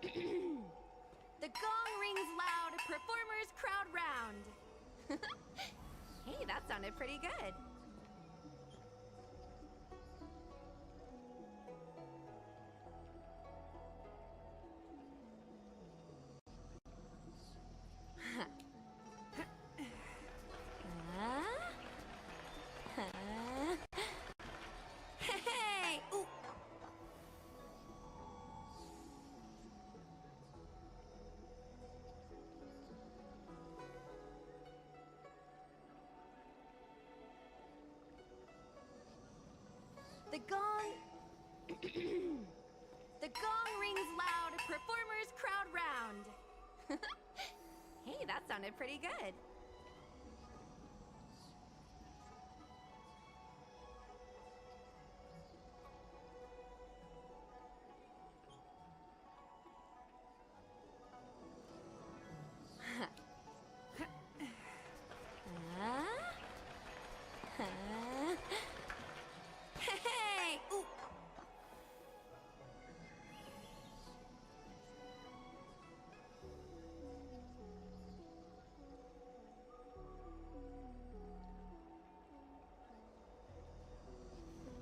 The gong rings loud, performers crowd round. Hey, that sounded pretty good. Hey! Ooh. The gong... The gong rings loud, performers crowd round. Hey, that sounded pretty good. Hey! Ooh.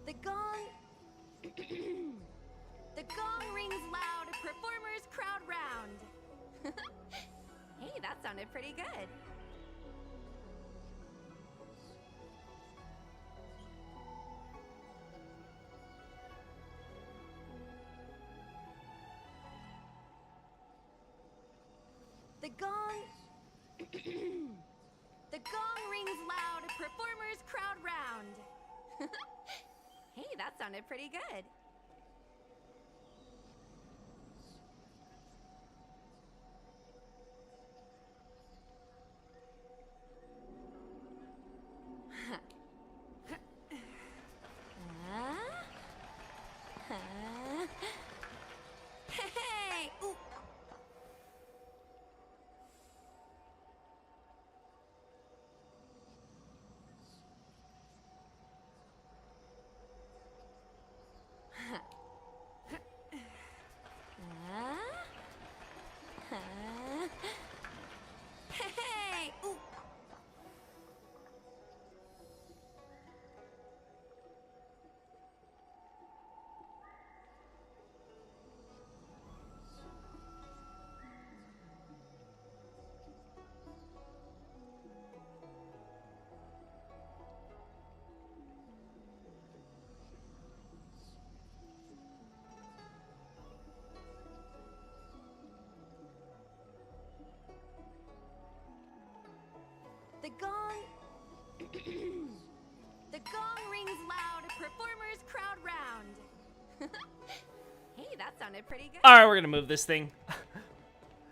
The gong... The gong rings loud, performers crowd round. Hey, that sounded pretty good. The gong... The gong rings loud, performers crowd round. Hey, that sounded pretty good. Hey! Ooh. Hey! Ooh. The gong... The gong rings loud, performers crowd round. Hey, that sounded pretty good. Alright, we're gonna move this thing.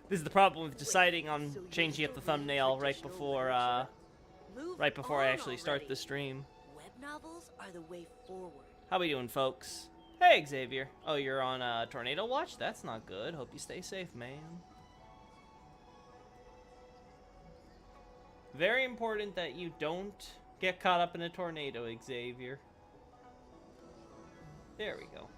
This is the problem with deciding on changing up the thumbnail right before I actually start the stream. Web novels are the way forward. How we doing, folks? Hey, Xavier. Oh, you're on tornado watch? That's not good. Hope you stay safe, man. Very important that you don't get caught up in a tornado, Xavier. There we go.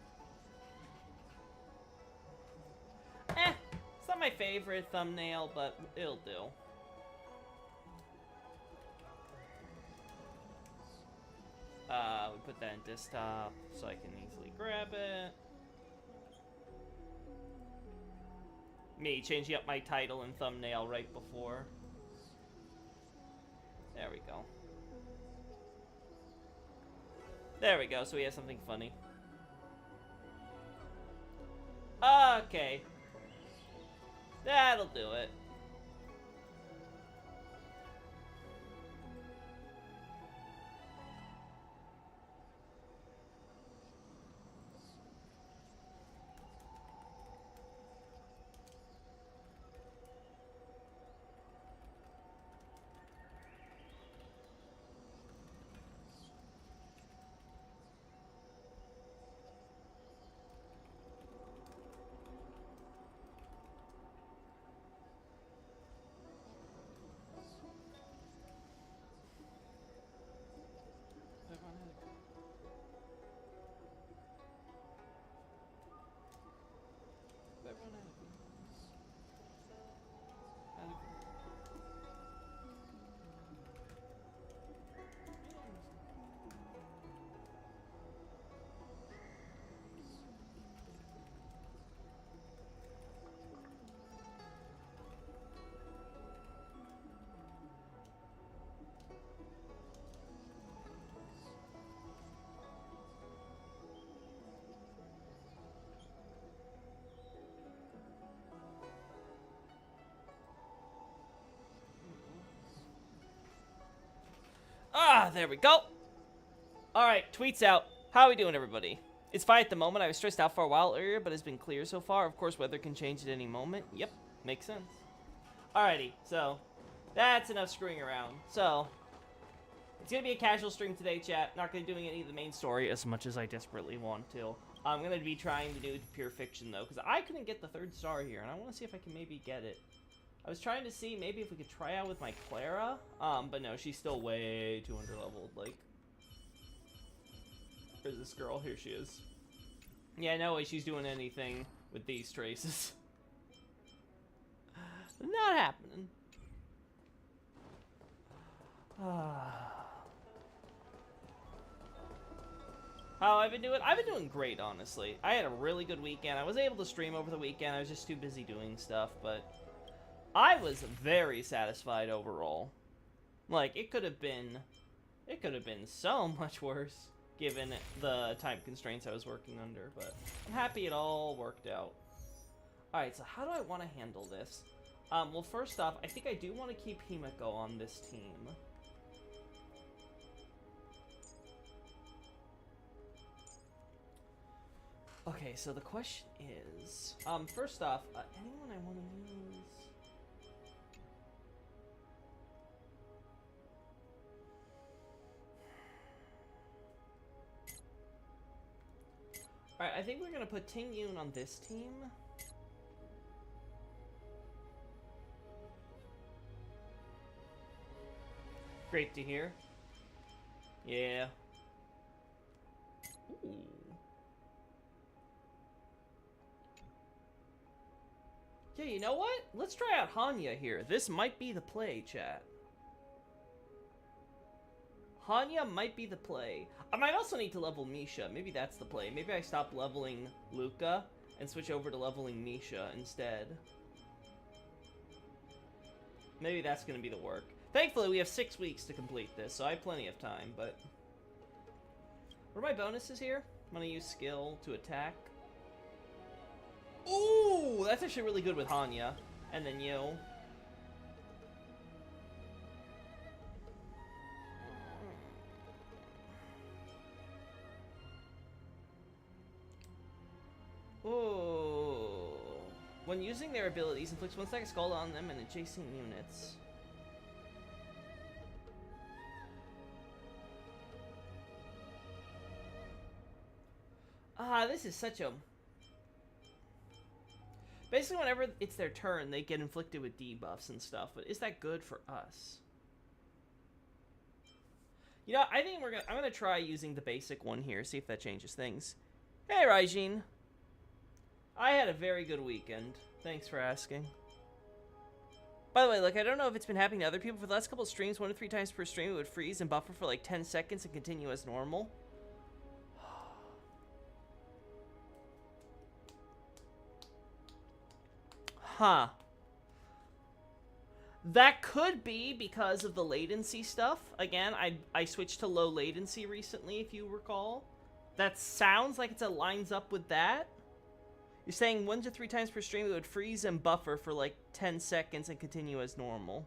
It's not my favorite thumbnail, but it'll do. We put that in desktop so I can easily grab it. Me changing up my title and thumbnail right before. There we go. There we go, so we have something funny. Okay. That'll do it. Ah, there we go. Alright, tweets out. How are we doing, everybody? It's fine at the moment. I was stressed out for a while earlier, but it's been clear so far. Of course, weather can change at any moment. Yep, makes sense. Alrighty, so that's enough screwing around. So, it's going to be a casual stream today, chat. Not going to be doing any of the main story as much as I desperately want to. I'm going to be trying to do pure fiction, though, because I couldn't get the 3rd star here, and I want to see if I can maybe get it. I was trying to see maybe if we could try out with my Clara, but no, she's still way too underleveled, like. Where's this girl? Here she is. Yeah, no way she's doing anything with these traces. Not happening. How I've been doing? I've been doing great, honestly. I had a really good weekend. I was able to stream over the weekend. I was just too busy doing stuff, but I was very satisfied overall. Like, it could have been so much worse given the time constraints I was working under, but I'm happy it all worked out. Alright, so how do I want to handle this? Well, first off, I think I do want to keep Himiko on this team. Okay, so the question is, first off, anyone I want to use? Alright, I think we're gonna put Ting Yun on this team. Great to hear. Yeah. Ooh. Yeah, you know what? Let's try out Hanya here. This might be the play, chat. Hanya might be the play. I might also need to level Misha. Maybe that's the play. Maybe I stop leveling Luca and switch over to leveling Misha instead. Maybe that's going to be the work. Thankfully, we have 6 weeks to complete this, so I have plenty of time, but... What are my bonuses here? I'm going to use skill to attack. Ooh! That's actually really good with Hanya. And then you. Ooh. When using their abilities, inflicts 1 second scald on them and adjacent units. Ah, this is such a... Basically, whenever it's their turn, they get inflicted with debuffs and stuff, but is that good for us? You know, I think I'm gonna try using the basic one here, see if that changes things. Hey, Raijin. I had a very good weekend. Thanks for asking. By the way, look, I don't know if it's been happening to other people. For the last couple of streams, 1 to 3 times per stream, it would freeze and buffer for like 10 seconds and continue as normal. Huh. That could be because of the latency stuff. Again, I switched to low latency recently, if you recall. That sounds like it lines up with that. You're saying 1 to 3 times per stream it would freeze and buffer for like 10 seconds and continue as normal.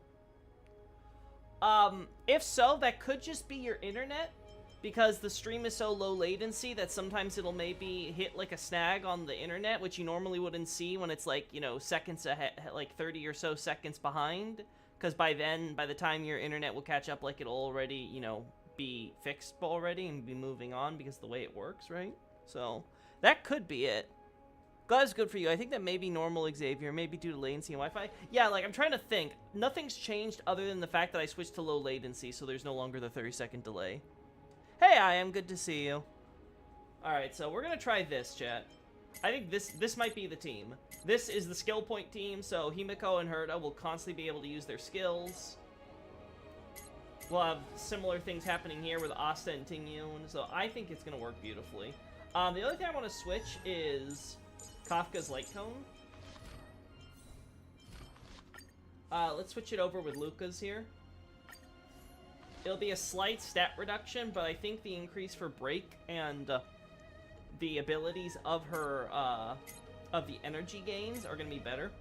If so, that could just be your internet. Because the stream is so low latency that sometimes it'll maybe hit like a snag on the internet, which you normally wouldn't see when it's like, you know, seconds ahead, like 30 or so seconds behind. Because by the time your internet will catch up, like it'll already, you know, be fixed already and be moving on because of the way it works, right? So, that could be it. Glad it's good for you. I think that may be normal, Xavier, maybe due to latency and Wi-Fi. Yeah, like, I'm trying to think. Nothing's changed other than the fact that I switched to low latency, so there's no longer the 30-second delay. Hey, I am good to see you. Alright, so we're gonna try this, chat. I think this might be the team. This is the skill point team, so Himiko and Herta will constantly be able to use their skills. We'll have similar things happening here with Asta and Ting Yun, so I think it's gonna work beautifully. The other thing I want to switch is Kafka's Light Cone. Let's switch it over with Luca's here. It'll be a slight stat reduction, but I think the increase for break and the abilities of her, of the energy gains are going to be better.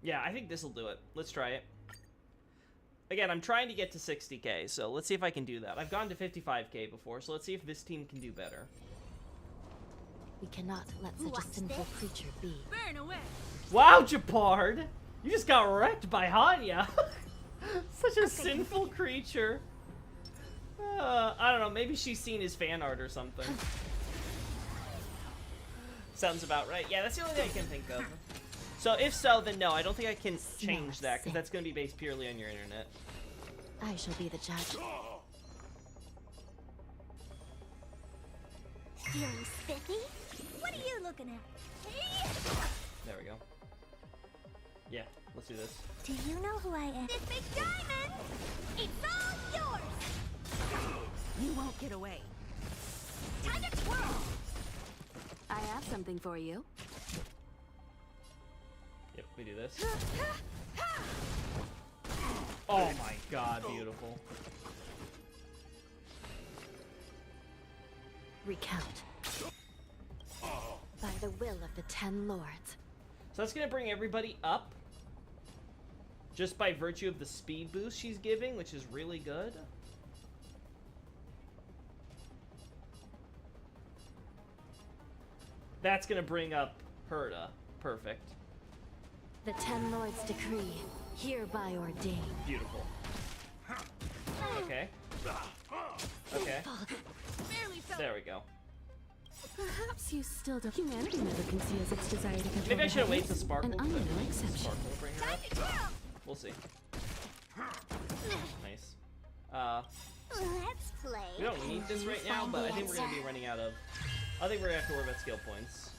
Yeah, I think this will do it. Let's try it. Again, I'm trying to get to 60k, so let's see if I can do that. I've gone to 55k before, so let's see if this team can do better. We cannot let such What's a sinful this? creature be. Burn away. Wow, Japard! You just got wrecked by Hanya. Such a sinful creature. I don't know, maybe she's seen his fan art or something. Sounds about right. Yeah, that's the only thing I can think of. So if so, then no, I don't think I can change that, because that's going to be based purely on your internet. I shall be the judge. Feeling spiffy? What are you looking at? There we go. Yeah, let's do this. Do you know who I am? This big diamond! It's all yours! You won't get away. Time to twirl! I have something for you. Yep, we do this. Oh my god, beautiful. Recount. By the will of the 10 lords. So that's going to bring everybody up. Just by virtue of the speed boost she's giving, which is really good. That's going to bring up Herta. Perfect. The 10 lords decree, hereby ordained. Beautiful. Okay. Okay. Barely felt. There we go. Perhaps you still don't. Humanity never conceals its desire to control. Maybe I the should wait heavens, to Sparkle. And I'm no but exception. Sparkle will bring her Time up. to twirl! We'll see. Nice. Let's play. We don't need this right now, but I think we're going to be running out of... I think we're going to have to worry about skill points.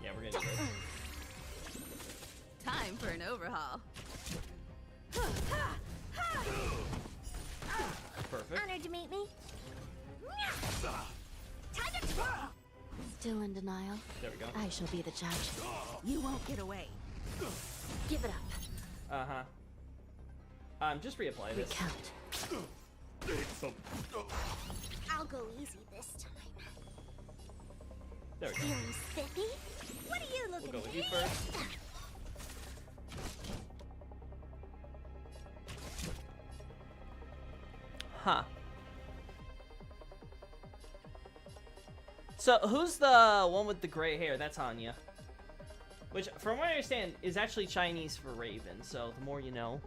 Yeah, we're going to do this. Time for an overhaul. Perfect. Honored to meet me. Time to twirl! Still in denial, There we go. I shall be the judge. You won't get away. Give it up. Uh-huh. Just reapply this. Recount. I'll go easy this time. There we go. Feeling spiffy? What are you We'll looking go at? with you first. Huh. So, who's the one with the gray hair? That's Anya. Which, from what I understand, is actually Chinese for Raven, so the more you know.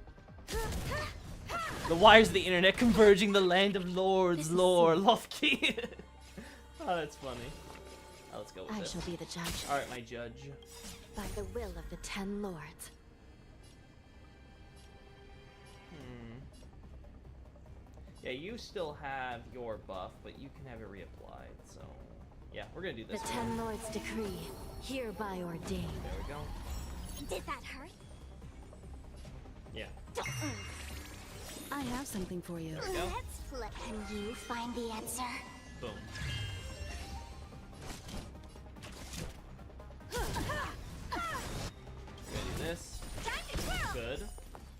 The wires of the internet converging the land of lords, lore, Lofty. Oh, that's funny. Oh, let's go with I this. shall be the judge. Alright, my judge. By the will of the 10 lords. Yeah, you still have your buff, but you can have it reapplied, so... Yeah, we're gonna do The this. 10 lords decree, hereby ordained. There we go. Did that hurt? Yeah. I have something for you. There we go. Let's play. Can you find the answer? Boom. We're gonna do this. Time to twirl! Good.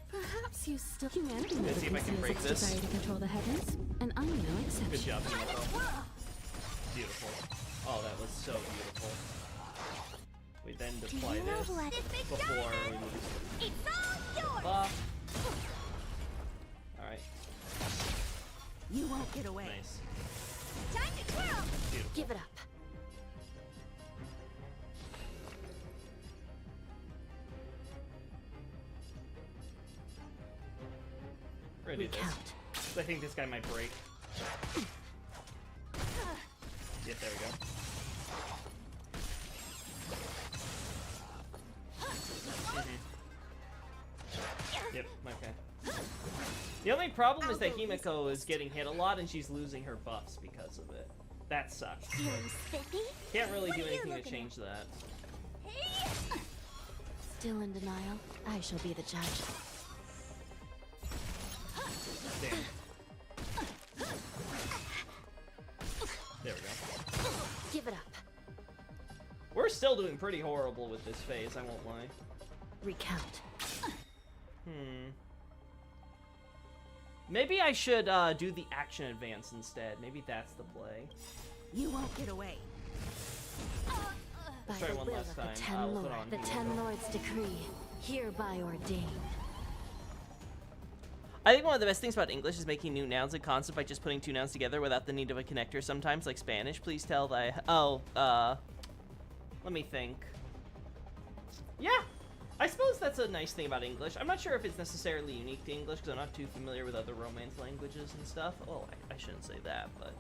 Perhaps you still. Humanity Let's never see if I can conceals break its this. desire to control the heavens, and I'm no Good exception. job, Time to Himiko. twirl! Beautiful. Oh, that was so beautiful. We then Do deploy you know this who I... This big before we diamond! move It's all yours! buff. Alright, You won't get away. nice. Time to twirl! Beautiful. Give it up. We're gonna do this. Recount. I think this guy might break. Yep, there we go. Yep, okay. The only problem is that Himiko is getting hit a lot and she's losing her buffs because of it. That sucks. Feeling spiffy? Can't really What do are you anything to looking change that. Hey! Still in denial, I shall be the judge. Damn. There we go. Give it up. We're still doing pretty horrible with this phase, I won't lie. Recount. Maybe I should do the action advance instead. Maybe that's the play. You won't get away. By try the one will last of time. the 10 We'll put lords, on the Himiko. 10 lords decree, hereby ordained. I think one of the best things about English is making new nouns and concepts by just putting two nouns together without the need of a connector sometimes, like Spanish. Please tell that let me think. Yeah, I suppose that's a nice thing about English. I'm not sure if it's necessarily unique to English because I'm not too familiar with other Romance languages and stuff. Oh, I shouldn't say that, but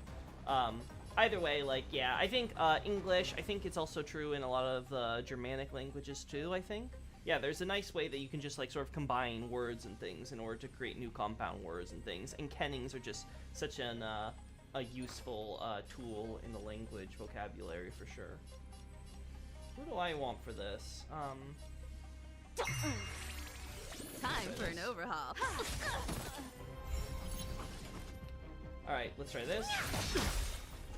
either way, like, yeah, I think English, I think it's also true in a lot of the Germanic languages too, I think. Yeah, there's a nice way that you can just, like, sort of combine words and things in order to create new compound words and things, and kennings are just such a useful tool in the language vocabulary for sure. Who do I want for this? Time for an overhaul. Alright, let's try this.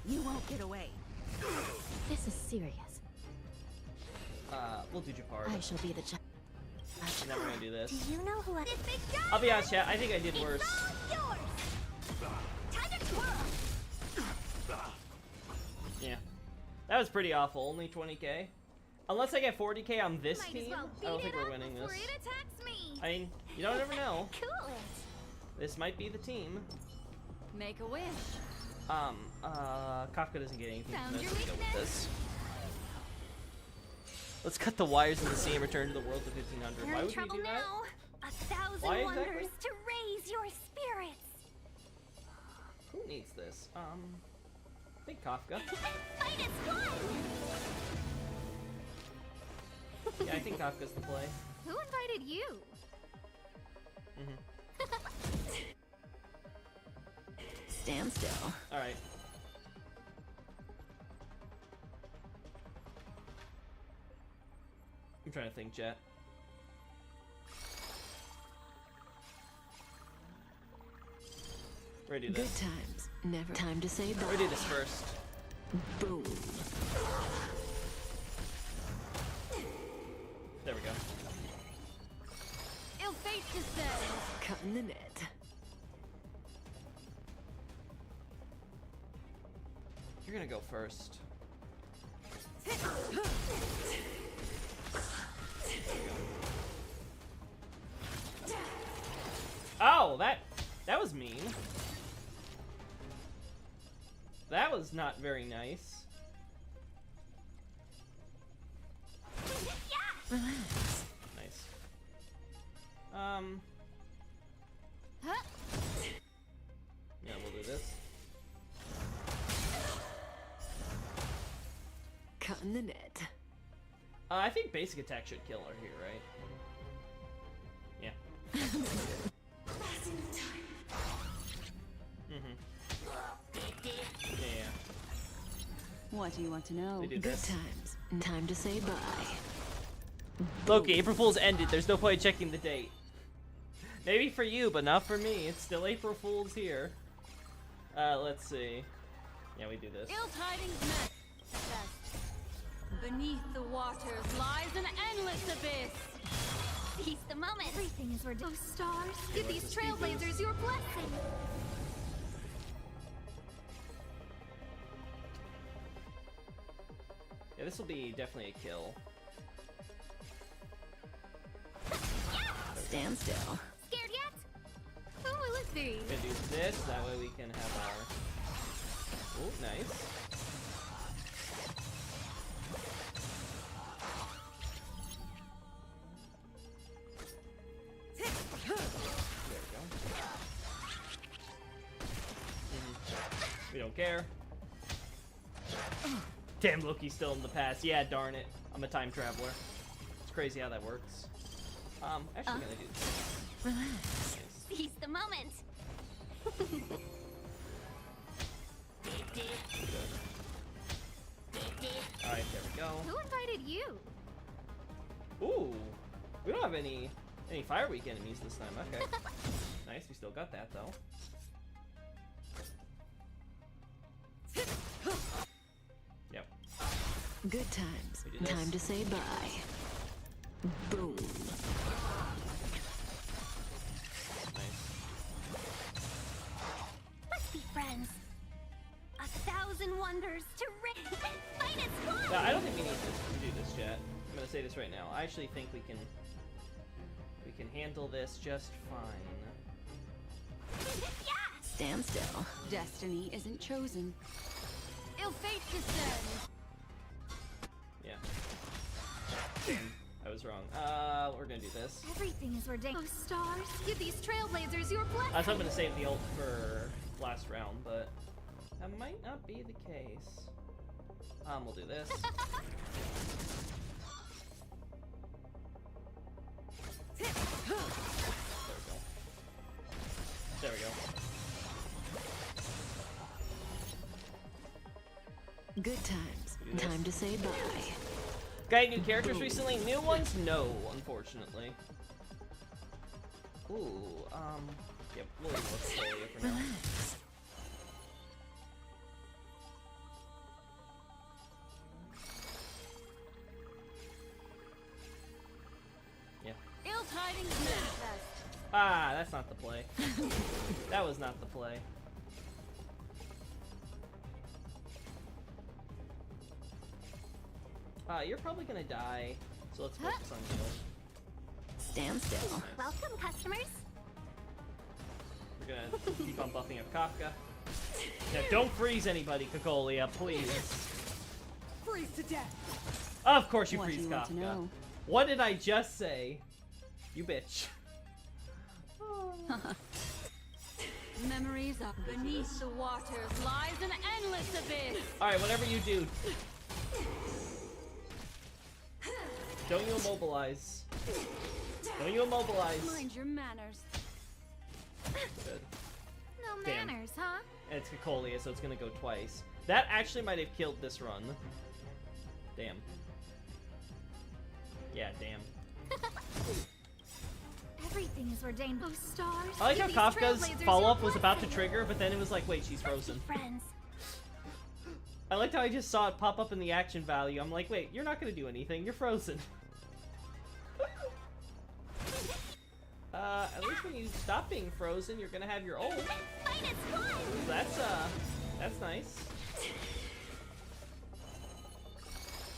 You won't get away. This is serious. We'll do Japard. I shall be the judge. And then we're gonna do this. Do you know who I... This big diamond! I'll be honest, chat, I think I did worse. It's all yours! Time to twirl! Yeah. That was pretty awful. Only 20k. Unless I get 40k on this Might as team, well I don't beat think it we're up winning before this. it attacks me. I mean, you don't never know. Cool it. This might be the team. Make a wish. Kafka doesn't get anything Found from your this. Let's go with weakness. this. Let's cut the wires in the sea and return to the world of 1500. You're Why in would we trouble do that? now. 1,000 Why wonders exactly? to raise your spirits. Who needs this? I think Kafka. Fight is one. Yeah, I think Kafka's the play. Who invited you? Stand still. Alright. I'm trying to think, chat. We're gonna do Good this. times. Never time to say bye. We're gonna do this first. Boom. There we go. Ill fate descends. Cutting the net. You're gonna go first. Oh, that was mean. That was not very nice. Relax. Nice. Huh? Yeah, we'll do this. Cutting the net. I think basic attack should kill her here, right? Yeah. Yeah. What do you want to know? They do Good this. times. Time to say bye. Loki, April Fool's ended. There's no point checking the date. Maybe for you, but not for me. It's still April Fool's here. Let's see. Yeah, we do this. Ill tidings met. Beneath the waters lies an endless abyss. Seize the moment. Everything is Oh, stars, Give these trailblazers your blessing. Yeah, this will be definitely a kill. Stand still. Scared yet? Who will it be? We're gonna do this, that way we can have our... Oh, nice. There we go. We don't care. Damn, Loki's still in the past. Yeah, darn it. I'm a time traveler. It's crazy how that works. Actually gonna do this. Relax. Seize the moment. Alright, there we go. Who invited you? Ooh, we don't have any Fire Week enemies this time. Okay, nice. We still got that though. Yep. Good times. We do this. Time to say bye. Boom. Nice. Let's be friends. 1,000 wonders to fight as one. No, I don't think we need to do this, chat. I'm gonna say this right now. I actually think we can handle this just fine. Stand still. Destiny isn't chosen. Ill fate descends. Yeah. I was wrong. We're gonna do this. Everything is ordained. Oh, stars, give these trailblazers your blessing. I was hoping to save the ult for last round, but that might not be the case. We'll do this. There we go. Good times. Do this. Time to say bye. Got any new characters recently? New ones? No, unfortunately. Ooh, yep, we'll leave with Solia for now. Relax. Yeah. Ill tidings manifest. Ah, that's not the play. That was not the play. You're probably gonna die, so let's focus on heal. Stand still. Welcome, customers. We're gonna keep on buffing up Kafka. Now, don't freeze anybody, Cocolia, please. Freeze to death. Of course you What do freeze you want to Kafka. know? What did I just say? You bitch. Memories are beneath the waters lies an endless abyss. Alright, whatever you do. Don't you immobilize. Don't you immobilize. Mind your manners. Good. No Damn. manners, huh? And it's Cocolia, so it's gonna go twice. That actually might have killed this run. Damn. Yeah, damn. Everything is ordained. Oh, stars. I like give how these Kafka's trailblazers follow-up your was about to blessing. trigger, but then it was like, wait, she's frozen. Friends. I liked how I just saw it pop up in the action value. I'm like, wait, you're not gonna do anything. You're frozen. At least when you stop being frozen, you're gonna have your ult. Fight is one. That's nice.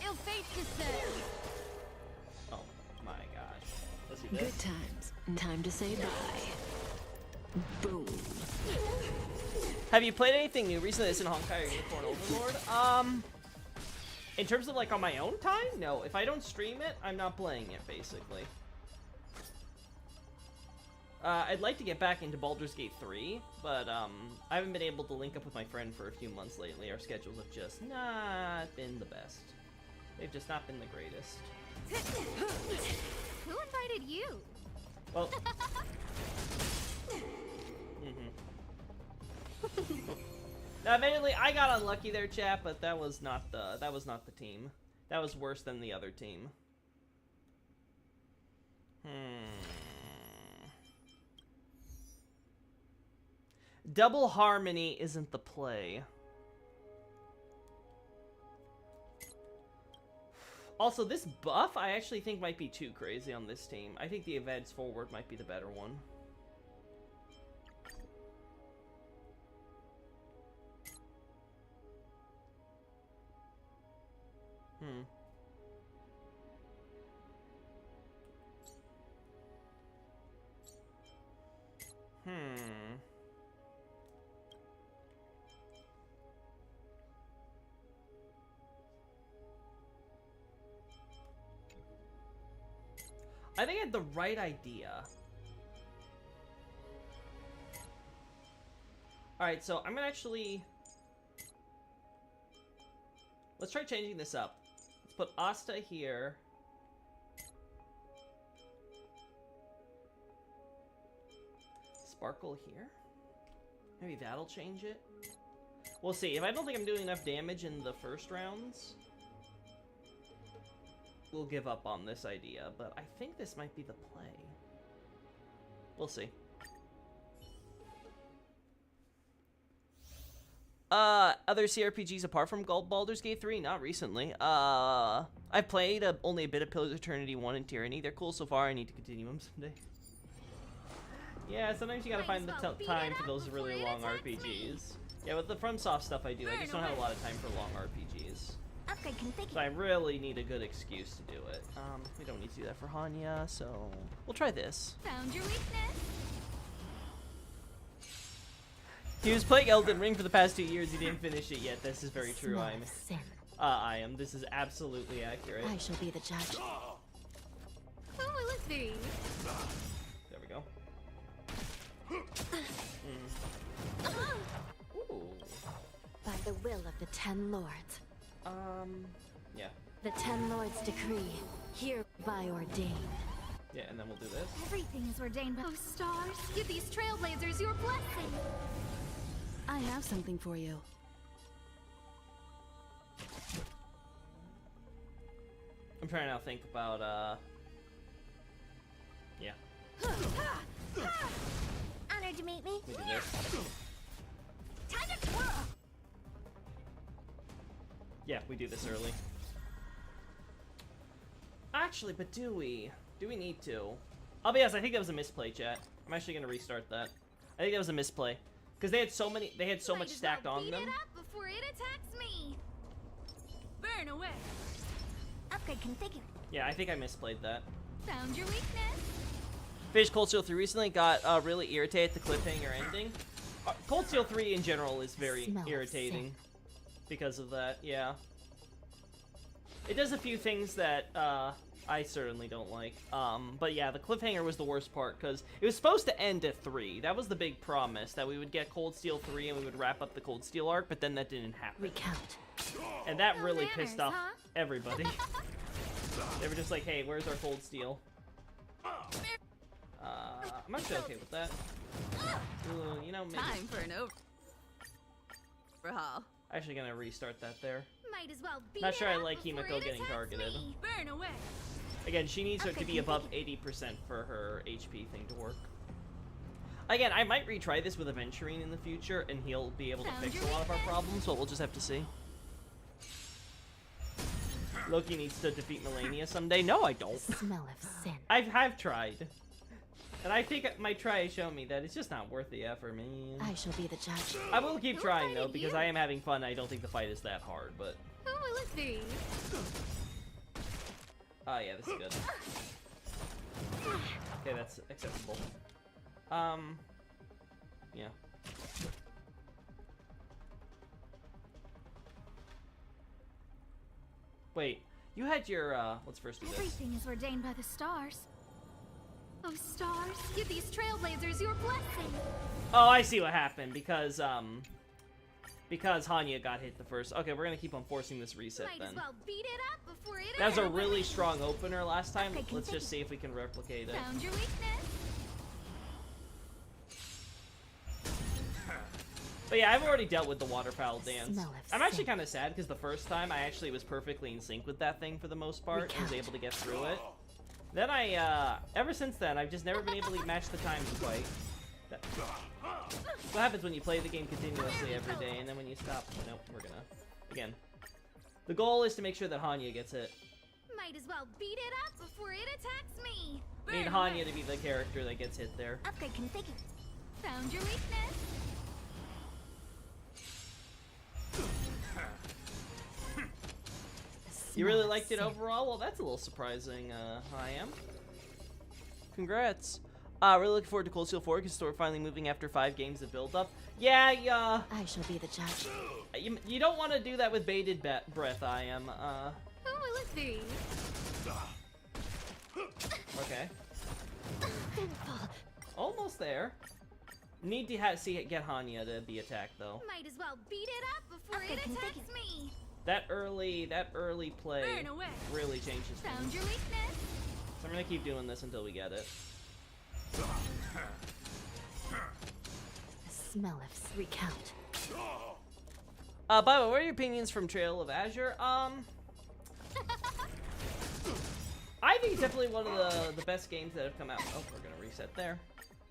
Ill fate descends. Oh my gosh. Let's do Good this. times. Time to say bye. Boom. Have you played anything new recently that's in Honkai or Unicorn Overlord? In terms of like on my own time, no. If I don't stream it, I'm not playing it basically. I'd like to get back into Baldur's Gate 3, but I haven't been able to link up with my friend for a few months lately. Our schedules have just not been the best. They've just not been the greatest. Who invited you? Well, now, admittedly, I got unlucky there, chat, but that was not the team. That was worse than the other team. Double Harmony isn't the play. Also, this buff I actually think might be too crazy on this team. I think the Events Forward might be the better one. I think I had the right idea. Alright, so I'm gonna actually... Let's try changing this up. Let's put Asta here. Sparkle here. Maybe that'll change it. We'll see. If I don't think I'm doing enough damage in the first rounds, we'll give up on this idea, but I think this might be the play. We'll see. Other CRPGs apart from Baldur's Gate 3? Not recently. I've played only a bit of Pillars of Eternity 1 and Tyranny. They're cool so far. I need to continue them someday. Yeah, sometimes you gotta find the time for those really long RPGs. Yeah, with the FromSoft stuff I do, I just don't have a lot of time for long RPGs. Upgrade configured. So I really need a good excuse to do it. We don't need to do that for Hanya, so we'll try this. Found your weakness. He was playing Elden Ring for the past 2 years. He didn't finish it yet. This is very true. Smell I am. of sin. I am. This is absolutely accurate. I shall be the judge. Who will it be? There we go. Ooh. By the will of the 10 lords. Yeah. The 10 lords decree, hereby ordained. Yeah, and then we'll do this. Everything is ordained by Oh, stars, give these trailblazers your blessing. I have something for you. I'm trying to now think about, yeah. Honored to meet me. We do this. Time to twirl. Yeah, we do this early. Actually, but do we? Do we need to? I'll be honest, I think that was a misplay, chat. I'm actually gonna restart that. I think that was a misplay. Because they had so much Might as stacked well on beat them. it up before it attacks me. Burn away. Upgrade configured. Yeah, I think I misplayed that. Found your weakness. Finished Cold Steel 3 recently, got really irritated at the cliffhanger ending. Cold Steel 3 in general is very Smell of irritating sin. because of that, yeah. It does a few things that I certainly don't like. But yeah, the cliffhanger was the worst part because it was supposed to end at 3. That was the big promise, that we would get Cold Steel 3 and we would wrap up the Cold Steel arc, but then that didn't happen. Recount. And that No really manners, pissed off huh? everybody. They were just like, hey, where's our Cold Steel? I'm actually okay with that. Ooh, you know, maybe. Time for an overhaul. Actually gonna restart that there. Might as well beat Not it sure I up like before Himiko it getting attacks targeted. me. Burn away. Again, she needs her to be above 80% for her HP thing to work. Again, I might retry this with Aventurine in the future, and he'll be able to Found fix your a lot of our weakness. problems, but we'll just have to see. Loki needs to defeat Melania someday. No, I don't. Smell of sin. I've tried. And I think my try has shown me that it's just not worth the effort, man. I shall be the judge. I will keep Who trying, though, invited because you? I am having fun. I don't think the fight is that hard, but... Who will it be? Oh, yeah, this is good. Okay, that's acceptable. Yeah. Wait, you had your, let's first do this. Everything is ordained by the stars. Oh, stars, give these trailblazers your blessing. Oh, I see what happened, because Hanya got hit the first. Okay, we're gonna keep on forcing this reset Might then. as well beat it up before it That was a attacks really me. strong opener last time. Okay, Let's just see if we can replicate it. Found your weakness. But yeah, I've already dealt with the waterfowl dance. Smell of I'm actually sin. kind of sad because the first time I actually was perfectly in sync with that thing for the most part. I was Recount. able to get through it. Then ever since then, I've just never been able to match the times quite. That's what happens when you play the game continuously every day, and then when you stop, nope, we're gonna, again. The goal is to make sure that Hanya gets hit. Might as well beat it up before it attacks me. I need Burn Hanya away. to be the character that gets hit there. Upgrade configured. Found your weakness. You really Smell of liked it sin. overall? Well, that's a little surprising, I am. Congrats. Really looking forward to Cold Steel 4 because we're finally moving after 5 games of build-up. Yeah, I shall be the judge. you don't want to do that with bated breath, I am. Who will it be? Okay. Almost there. Need to get Hanya to be attacked, though. Might as well beat it up before it Okay, attacks configured. me. That early play Burn away. really changes Found things. your weakness. So I'm gonna keep doing this until we get it. The smell of recount. By the way, what are your opinions from Trail of Azure? I think it's definitely one of the best games that have come out. Oh, we're gonna reset there.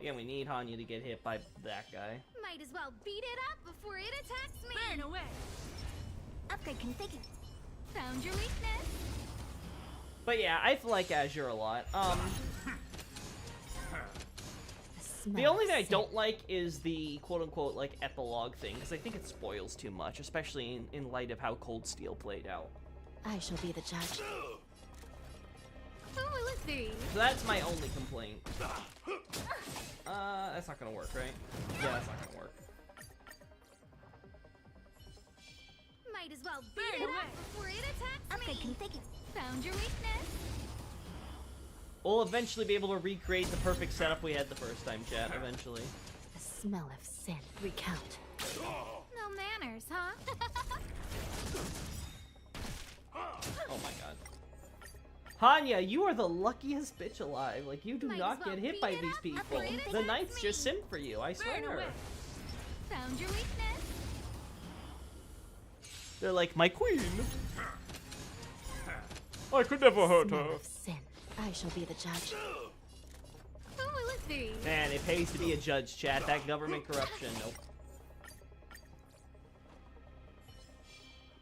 Again, we need Hanya to get hit by that guy. Might as well beat it up before it attacks me. Burn away. Upgrade configured. Found your weakness. But yeah, I like Azure a lot. The only thing I don't like is the quote-unquote like epilogue thing, because I think it spoils too much, especially in light of how Cold Steel played out. I shall be the judge. Who will it be? So that's my only complaint. That's not gonna work, right? Yeah, that's not gonna work. Might as well beat it up before it attacks me. Configure. Found your weakness. We'll eventually be able to recreate the perfect setup we had the first time, chat. Eventually. The smell of sin. Recount. No manners, huh? Oh my god. Hanya, you are the luckiest bitch alive. Like, you do Might not as well get hit beat by it these up people. before it The attacks knights just me. simp for you, I swear. Found your weakness. They're like, my queen. I could never hurt Smell her. of sin. I shall be the judge. Who will it be? Man, it pays to be a judge, chat. That government corruption, nope.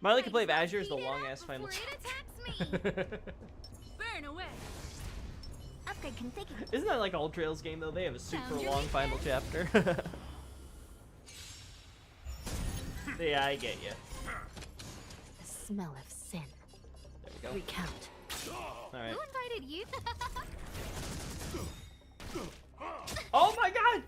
Miley can play Azure is the Beat it up long-ass final before it chapter. attacks me. Burn away. Upgrade configured. Isn't that like all Trails game, though? They have a super Found your long final chapter. Yeah, I get you. The smell of sin. There we go. Recount. Alright. Who invited you? Oh my god!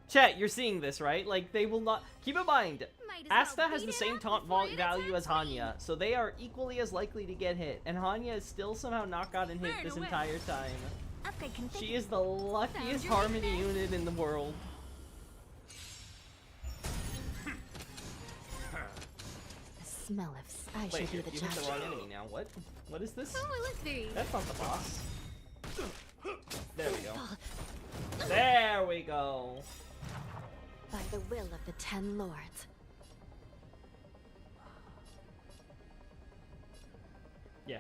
Chat, you're seeing this, right? Like, they will not... Keep in mind, Might as well Asta has beat the it same up taunt before it value as attacks me. Hanya, so they are equally as likely to get hit, and Hanya has still somehow not gotten hit Burn this away. entire time. Upgrade configured. She is the luckiest your Harmony weakness. unit in the world. The smell of I shall Wait, be you the hit judge. the wrong enemy now. What? What is this? Who will it be? That's not the boss. There we go. There we go. By the will of the 10 lords. Yeah,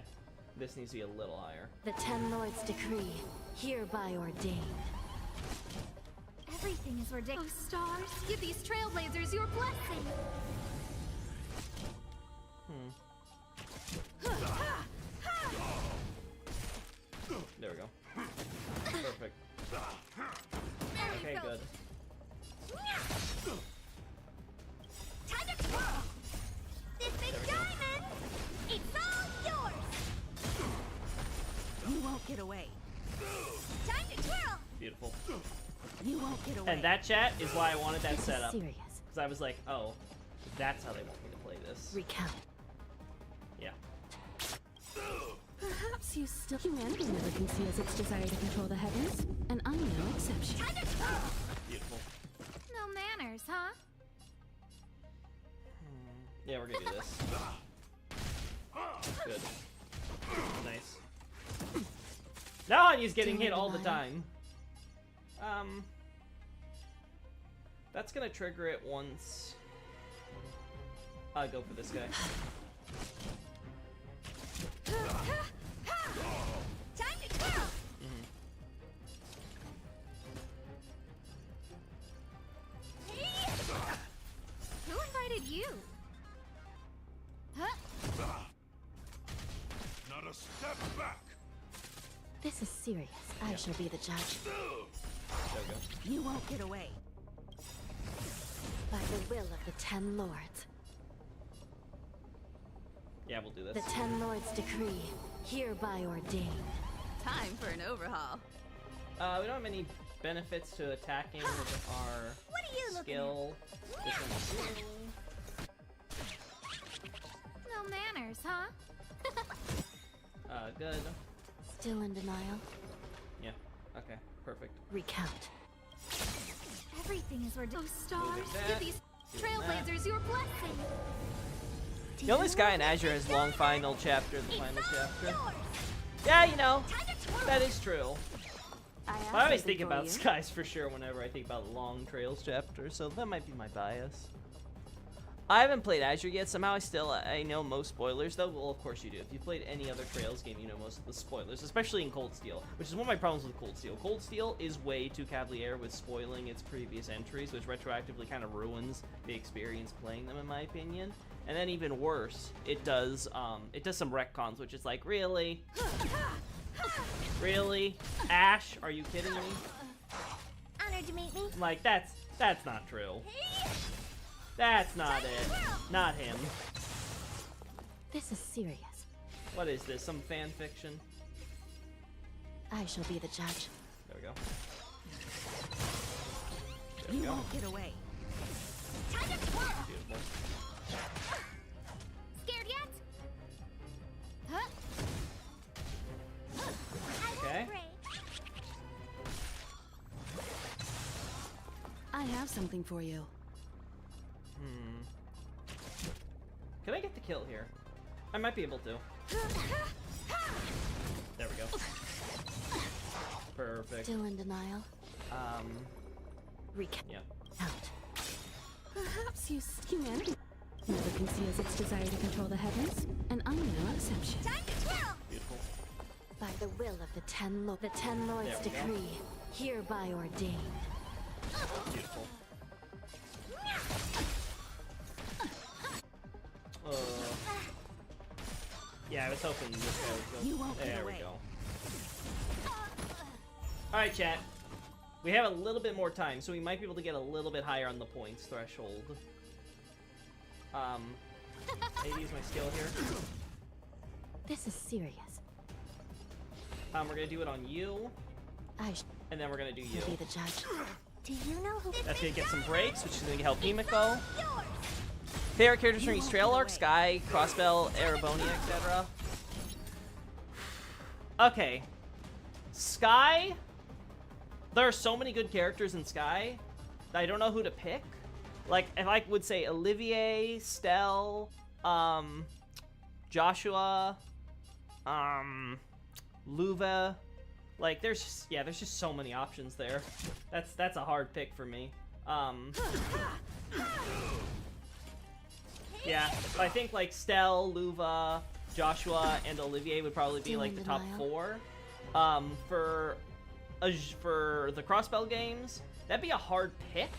this needs to be a little higher. The 10 lords decree, hereby ordained. Everything is ordained. Oh, stars, give these trailblazers your blessing. There we go. Perfect. Very Okay, good. Time to twirl. This big diamond, it's all yours. You won't get away. Time to twirl. Beautiful. You won't get away. And that, chat, is why I wanted that This is setup. serious. Because I was like, oh, that's how they want me to play this. Recount. Yeah. Perhaps you still... Humanity never conceals its desire to control the heavens, and I'm no exception. Time to twirl. Beautiful. No manners, huh? Yeah, we're gonna do this. Good. Nice. Now Hanya's getting hit all the time. That's gonna trigger it once. I'll go for this guy. Time to twirl. Who invited you? Huh? Not a step back. This is serious. I shall be the judge. There we go. You won't get away. By the will of the 10 lords. Yeah, we'll do this. The 10 lords decree, hereby ordained. Time for an overhaul. We don't have any benefits to attacking with our What are you looking skill. This one's healing. No manners, huh? Good. Still in denial. Yeah. Okay. Perfect. Recount. Everything is ordained. Oh, stars, Moving that, give these doing that. trailblazers your blessing. The only Sky in Azure has long final chapter, the final It's all chapter. yours. Yeah, you know, Time to twirl. that is true. I have I always something think for about you. Skies for sure whenever I think about long Trails chapter, so that might be my bias. I haven't played Azure yet. Somehow I know most spoilers, though. Well, of course you do. If you've played any other Trails game, you know most of the spoilers, especially in Cold Steel, which is one of my problems with Cold Steel. Cold Steel is way too cavalier with spoiling its previous entries, which retroactively kind of ruins the experience playing them, in my opinion. And then even worse, it does some retcons, which is like, really? Really? Ash? Are you kidding me? Honored to meet me. Like, that's not true. That's not it. Not him. This is serious. What is this? Some fan fiction? I shall be the judge. There we go. There we You go. won't get away. Time to twirl. Beautiful. have something for you. Can I get the kill here? I might be able to. There we go. Perfect. Still in denial? Recount. Yeah. Perhaps humanity never conceals its desire to control the heavens, and I'm no exception. Time to kill! Beautiful. By the will of the Ten Lords There we go. decree, hereby ordained. Beautiful. Yeah, I was hoping this guy would go. You won't get There we away. go. Alright, chat. We have a little bit more time, so we might be able to get a little bit higher on the points threshold. I need to use my skill here. This is serious. We're gonna do it on you, I shall and then we're gonna do you. be the judge. Do you know who That's gonna get some breaks, which is gonna help Himiko. yours? Favorite characters from each trail arc: Sky, Crossbell, Ereboni, etc. Okay. Sky. There are so many good characters in Sky that I don't know who to pick. Like, if I would say Olivier, Stell, Joshua, Luva. Like, there's just so many options there. That's a hard pick for me. Yeah, I think like Stell, Luva, Joshua, and Olivier would probably be like the top four. For the Crossbell games, that'd be a hard pick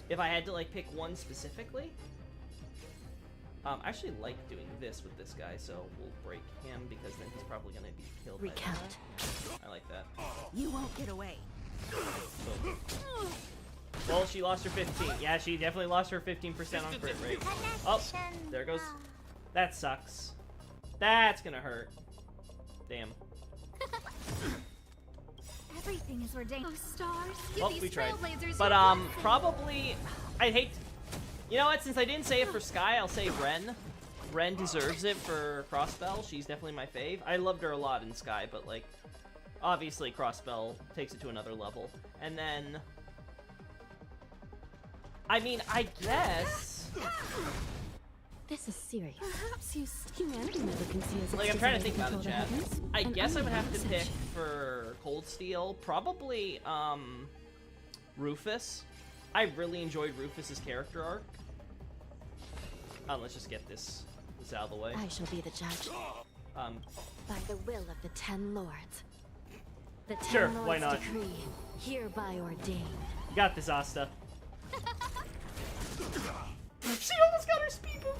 if I had to like pick one specifically. I actually like doing this with this guy, so we'll break him because then he's probably gonna be killed. Recount. By that. I like that. You won't get away. Well, she lost her 15. Yeah, she definitely lost her 15% on crit rate. Oh, there goes. That sucks. That's gonna hurt. Damn. Everything is ordained. Oh, stars. Well, Give we these tried. trailblazers But, your blessing. probably... I'd hate... You know what? Since I didn't say it for Sky, I'll say Ren. Ren deserves it for Crossbell. She's definitely my fave. I loved her a lot in Sky, but, like... Obviously, Crossbell takes it to another level. And then... I mean, I guess... This is serious. Perhaps humanity never conceals its Like, I'm trying to think desire about it, control chat. the heavens, I and guess I I'm would no have to pick exception. for Cold Steel, probably, Rufus. I really enjoyed Rufus's character arc. Let's just get this out of the way. I shall be the judge. By the will of the Ten Lords. The Ten Sure, Lords why not? decree, hereby ordained. You got this, Asta. She almost got her speed book.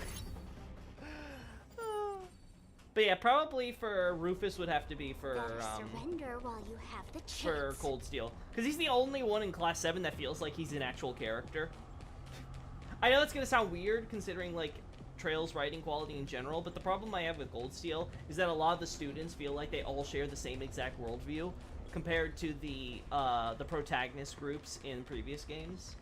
But yeah, probably for Rufus would have to be for Better surrender while you have the chance. for Cold Steel, because he's the only one in Class 7 that feels like he's an actual character. I know that's gonna sound weird considering like Trail's writing quality in general, but the problem I have with Gold Steel is that a lot of the students feel like they all share the same exact worldview compared to the protagonist groups in previous games.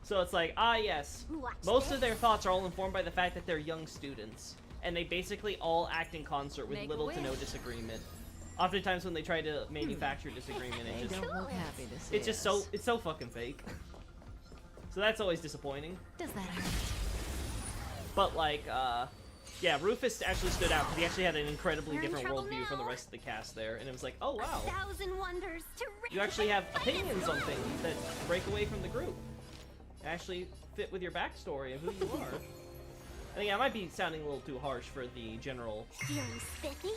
So it's like, yes, Watch most this. of their thoughts are all informed by the fact that they're young students, and they basically all act in concert with Make a little to no wish. disagreement. Oftentimes when they try to manufacture disagreement, They it just don't look happy to see it's just us. it's so fucking fake. So that's always disappointing. Does that hurt? But like, yeah, Rufus actually stood out because he actually had an incredibly We're in different trouble worldview from the now. rest of the cast there, and it was like, oh wow, 1,000 wonders to you actually have opinions on things that break away from the group, and actually fit with your backstory of who you are. I think I might be sounding a little too harsh for the general Feeling spiffy?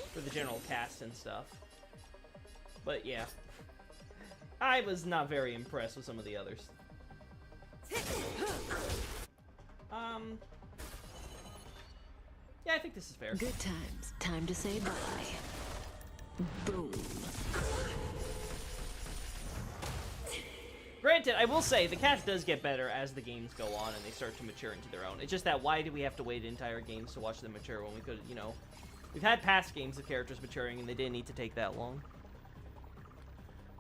cast and stuff. But yeah, I was not very impressed with some of the others. Yeah, I think this is fair. Good times. Time to say bye. Boom. Granted, I will say, the cast does get better as the games go on and they start to mature into their own. It's just that, why do we have to wait entire games to watch them mature when we could, you know... We've had past games of characters maturing and they didn't need to take that long.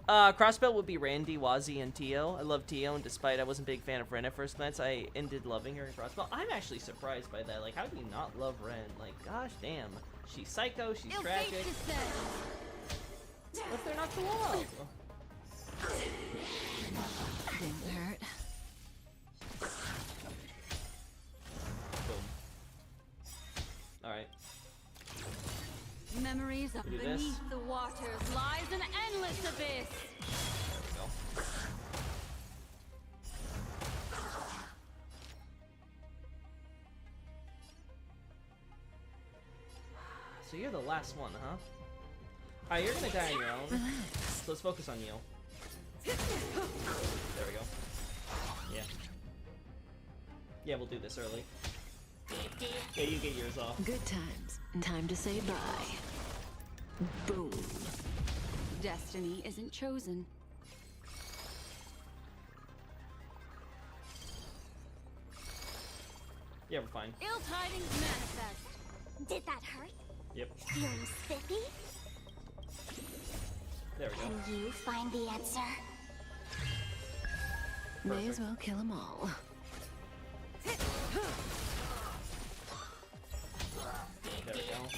Crossbell would be Randy, Wazzy, and Tio. I love Tio, and despite I wasn't a big fan of Ren at first glance, I ended loving her in Crossbell. I'm actually surprised by that. Like, how do you not love Ren? Like, gosh damn. She's psycho, she's tragic. What if they're not to love? Didn't hurt. Memories of Do this. beneath the waters lies an endless abyss. There we go. So you're the last one, huh? Alright, you're gonna die on your own. So let's focus on you. There we go. Yeah. Yeah, we'll do this early. Yeah, you get yours off. Good times. Time to say bye. Boom. Destiny isn't chosen. Yeah, we're fine. Ill tidings manifest. Did that hurt? Yep. Feeling spiffy? There we go. Can you find the answer? May as well kill them all. There we go.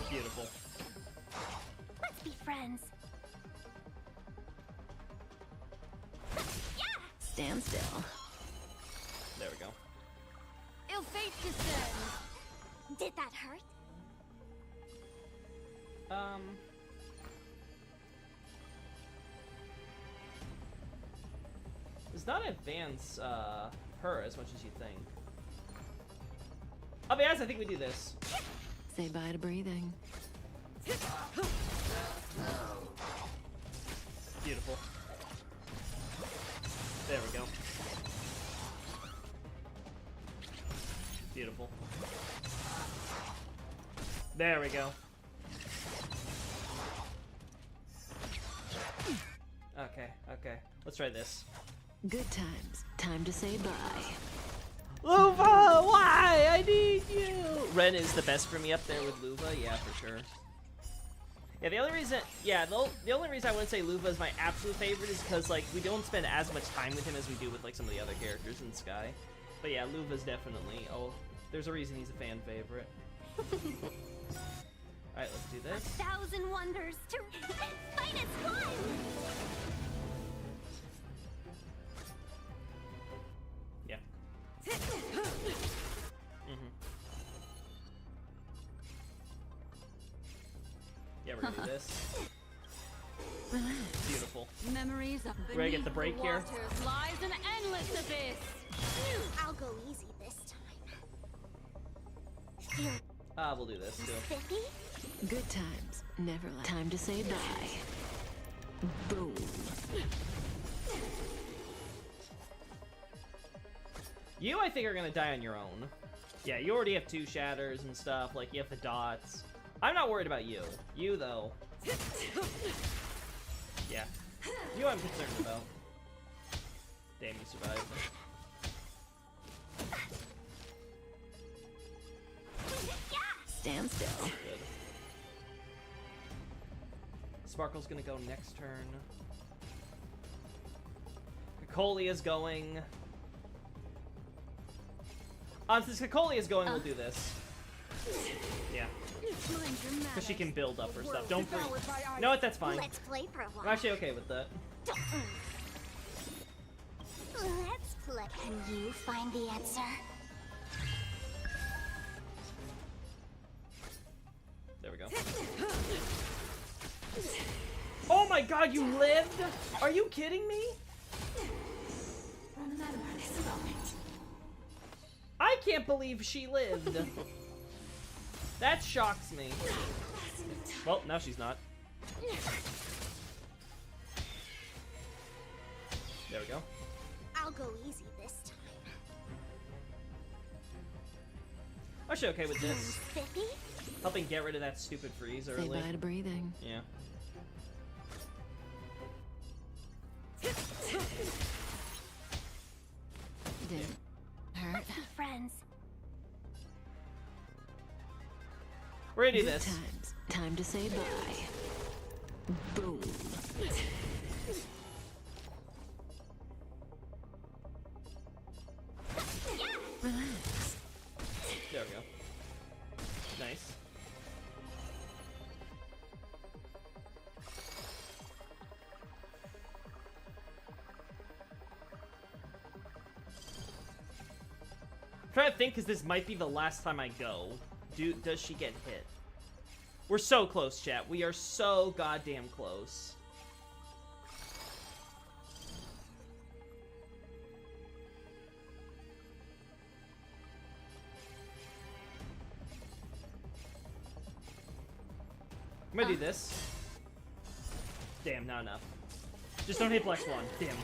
Beautiful. Let's be friends. Stand still. There we go. Ill fate descends. Did that hurt? Does not advance her as much as you think. I'll be honest, I think we do this. Say bye to breathing. Beautiful. There we go. Beautiful. There we go. Okay, okay. Let's try this. Good times. Time to say bye. Luva, why? I need you. Ren is the best for me up there with Luva, yeah, for sure. Yeah, the only reason, the only reason I wouldn't say Luva is my absolute favorite is because like we don't spend as much time with him as we do with like some of the other characters in Sky. But yeah, Luva's definitely. Oh, there's a reason he's a fan favorite. All right, let's do this. 1,000 wonders to fight as one. Yeah. Yeah, we're gonna do this. Beautiful. Memories of We're gonna get the break here. waters lies an endless abyss. I'll go easy this time. Feel We'll do this too. spiffy? Good times. Never last. Time to say bye. Boom. You, I think, are gonna die on your own. Yeah, you already have 2 shatters and stuff. Like, you have the dots. I'm not worried about you. You, though. Yeah. You I'm concerned about. Damn, you survived. Stand still. Good. Sparkle's gonna go next turn. Kakolia's going. Since Kakolia's going, we'll do this. Yeah. Because she can build up her stuff. Don't freak. You know what? That's fine. Let's play for a while. I'm actually okay with that. Let's play. Can you find the answer? There we go. Oh my god, you lived? Are you kidding me? Remember this moment. I can't believe she lived. That shocks me. Well, now she's not. There we go. I'll go easy this time. I'm actually okay with this. Spiffy? Helping get rid of that stupid freeze Say early. bye to breathing. Yeah. Didn't hurt. Be friends. We're gonna do Good this. times. Time to say bye. Boom. Relax. There we go. Nice. I'm trying to think because this might be the last time I go. Does she get hit? We're so close, chat. We are so goddamn close. I'm gonna do this. Damn, not enough. Just don't hit Black Swan. Damn.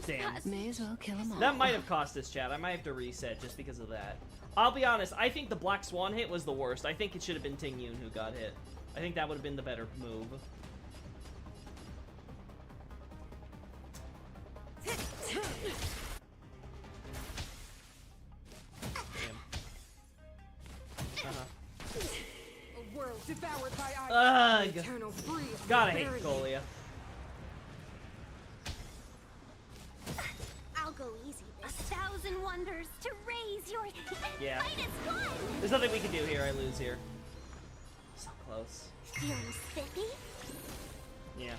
Damn. May as well kill them all. That might have cost us, chat. I might have to reset just because of that. I'll be honest, I think the Black Swan hit was the worst. I think it should have been Ting Yun who got hit. I think that would have been the better move. A world devoured by Ugh. eternal freeze. Gotta hate Golia. I'll go easy this. 1,000 wonders to raise your Yeah. fight is fun. There's nothing we can do here. I lose here. So close. Feeling spiffy? Yeah.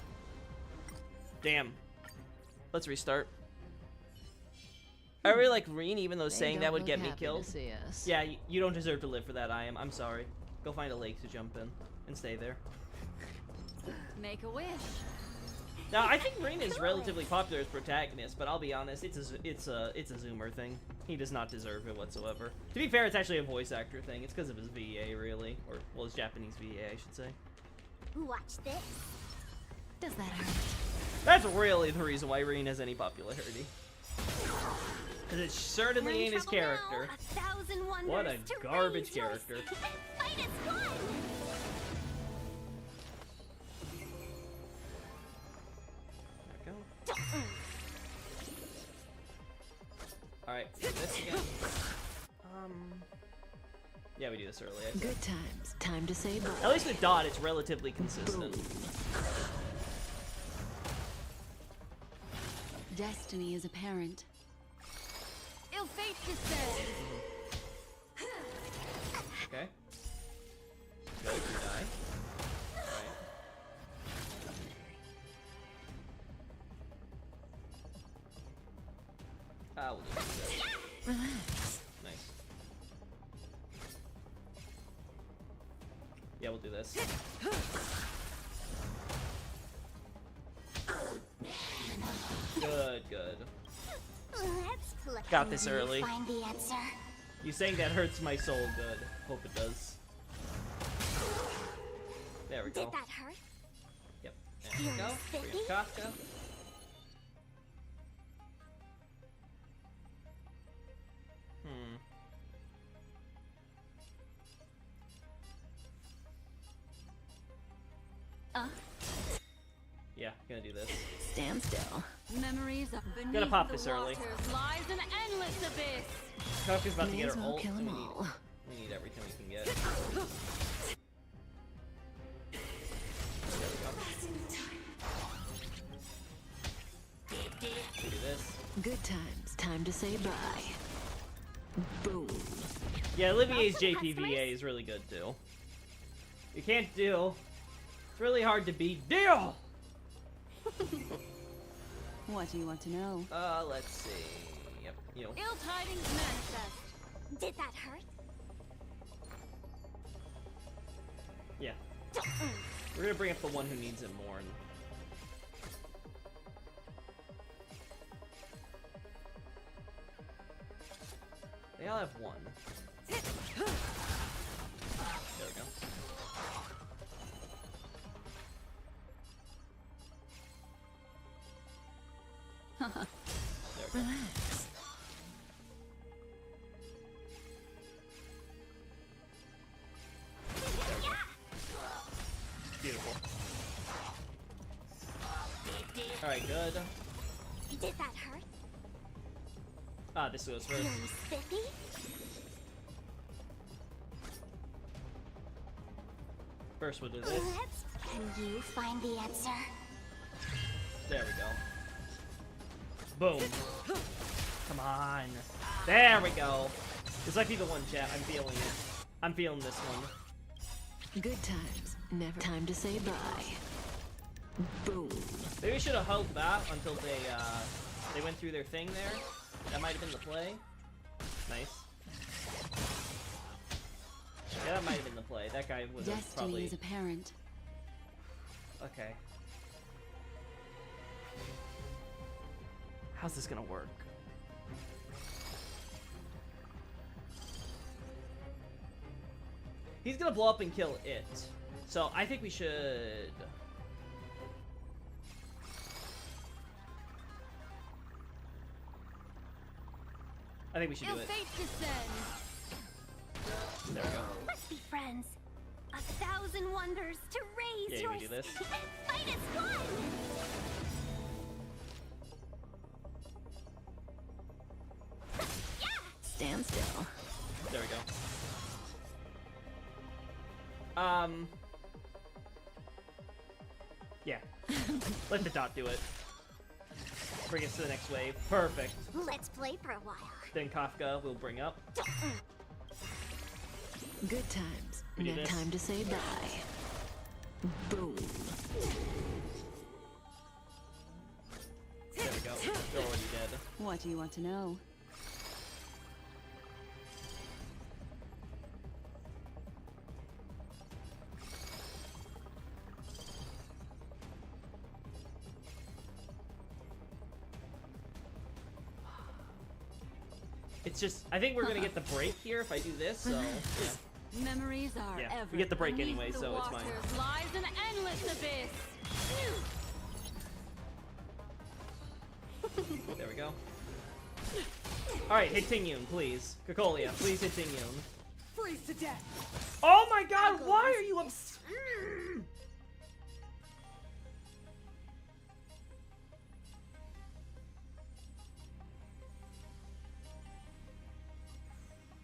Damn. Let's restart. I really like Reen, even though saying that would get me killed. Yeah, you don't deserve to live for that, I am. I'm sorry. Go find a lake to jump in and stay there. Make a wish. Now, I think Reen is relatively popular as protagonist, but I'll be honest, it's a Zoomer thing. He does not deserve it whatsoever. To be fair, it's actually a voice actor thing. It's because of his VA, really, or well, his Japanese VA, I should say. Watch this. Does that hurt? That's really the reason why Reen has any popularity. Because it certainly ain't his character. 1,000 wonders What a to garbage raise your character. fight is fun. There we go. Alright, this again. Yeah, we do this early, I think. Good times. Time to say bye. At least with Dot, it's relatively consistent. Destiny is apparent. Ill fate descends. Okay. Good, you die. Alright. We'll do this. Relax. Nice. Yeah, we'll do this. Good, good. Let's look Got and this you early. Find the answer. You saying that hurts my soul, good. Hope it does. There we Did go. that hurt? Yep. There we go. Feeling Free Kafka. Yeah, gonna do this. Stand still. Memories of beneath Gonna pop the this early. waters lies an endless abyss. Kafka's about to May get as her well ult, kill so them all. we need everything we can get. We do this. Good times. Time to say bye. Boom. Yeah, Olivier's Also JPVA customers? is really good too. You can't do. It's really hard to beat. Deal! What do you want to know? Let's see. Yep, you. Ill tidings manifest. Did that hurt? Yeah. We're gonna bring up the one who needs it more. And... They all have one. There we go. There we go. Relax. Beautiful. Alright, good. Did that hurt? Ah, this goes first. Feeling spiffy? First we'll do this. Can you find the answer? There we go. Boom. Come on. There we go. This might be the one, chat. I'm feeling it. I'm feeling this one. Good times. Never time to say bye. Boom. Maybe we should have held that until they went through their thing there. That might have been the play. Nice. Yeah, that might have been the play. That guy would have Destiny probably... is apparent. Okay. How's this gonna work? He's gonna blow up and kill it. So I think we should... I think we should do it. Fate descends. There we go. Let's be friends. 1,000 wonders to raise Yeah, you your can do this. fight as one. Stand still. There we go. Yeah. Let the dot do it. Bring us to the next wave. Perfect. Let's play for a while. Then Kafka will bring up. Good times. We do No this. time to say bye. Boom. There we go. They're already dead. What do you want to know? It's just, I think we're gonna get the break here if I do this, so, yeah. Memories are Yeah, ever. we get the break beneath anyway, the so it's fine. waters lies an endless abyss. There we go. Alright, hit Tingyun, please. Cocolia, please hit Tingyun. Freeze to death! Oh my god, why are you obs-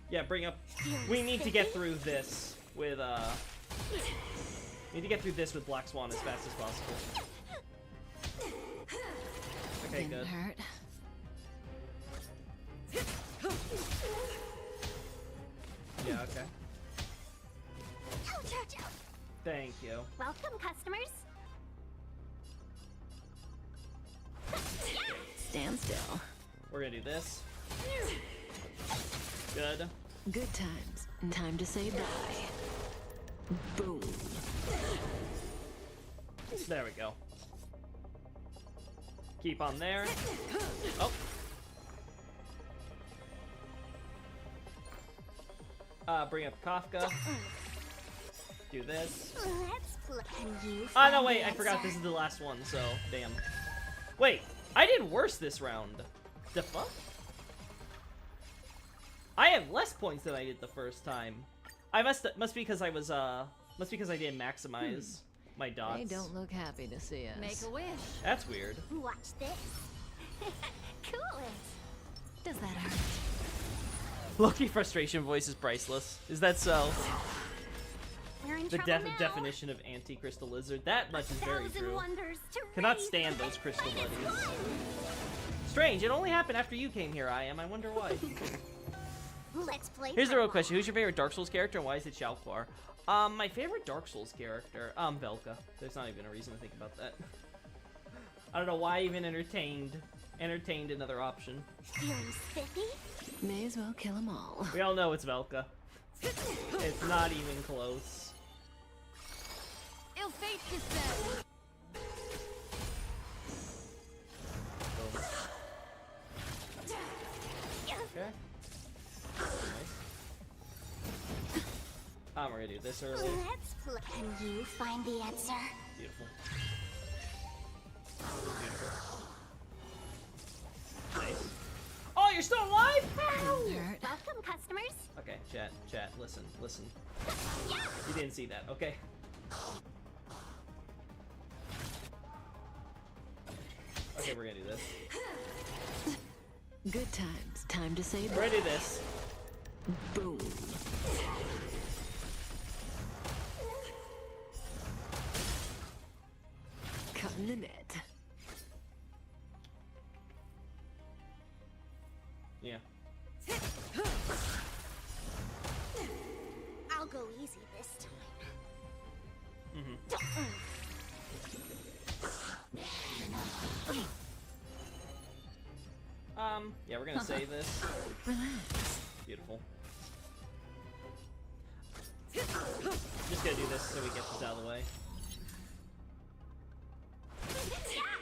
Yeah, bring up. We need to get through this with need to get through this with Black Swan as fast as possible. Okay, Didn't good. hurt. Yeah, okay. Ciao, ciao, ciao. Thank you. Welcome, customers. Stand still. We're gonna do this. Good. Good times. Time to say bye. Boom. There we go. Keep on there. Oh. Bring up Kafka. Do this. Let's play. Can you Oh, find no, the wait, I forgot answer? this is the last one, so, damn. Wait, I did worse this round. The fuck? I have less points than I did the first time. I must be because I was, must be because I didn't maximize my dots. They don't look happy to see us. Make a wish. That's weird. Watch this. Cool it. Does that hurt? Loki frustration voice is priceless. Is that so? We're in The trouble now. definition of anti-crystal lizard. That much is very 1,000 true. wonders to Cannot raise stand your those crystal fight as buddies. one. Strange, it only happened after you came here, I am. I wonder why. Let's play. Here's for the a real while. question. Who's your favorite Dark Souls character and why is it Shalquar? My favorite Dark Souls character, Velka. There's not even a reason to think about that. I don't know why I even entertained another option. Feeling spiffy? May as well kill them all. We all know it's Velka. It's not even close. Ill fate descends. Okay. Nice. We're gonna do this early. Let's play. Can you find the answer? Beautiful. Beautiful. Nice. Oh, you're still alive? Didn't hurt. Welcome, customers. Okay, chat, listen. You didn't see that, okay? Okay, we're gonna do this. Good times. Time to say We're bye. gonna do this. Boom. Cutting the net. Yeah. I'll go easy this time. Yeah, we're gonna save this. Relax. Beautiful. just gonna do this so we get this out of the way.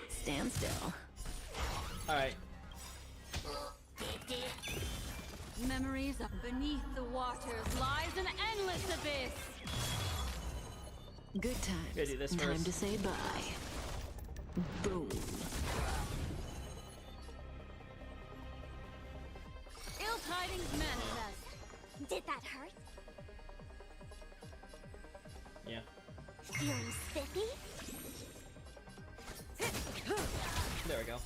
Stand still. Alright. Memories of beneath the waters lies an endless abyss. Good times. Gotta do this Time first. to say bye. Boom. Ill tidings manifest. Did that hurt? Yeah. Feeling spiffy? There we go.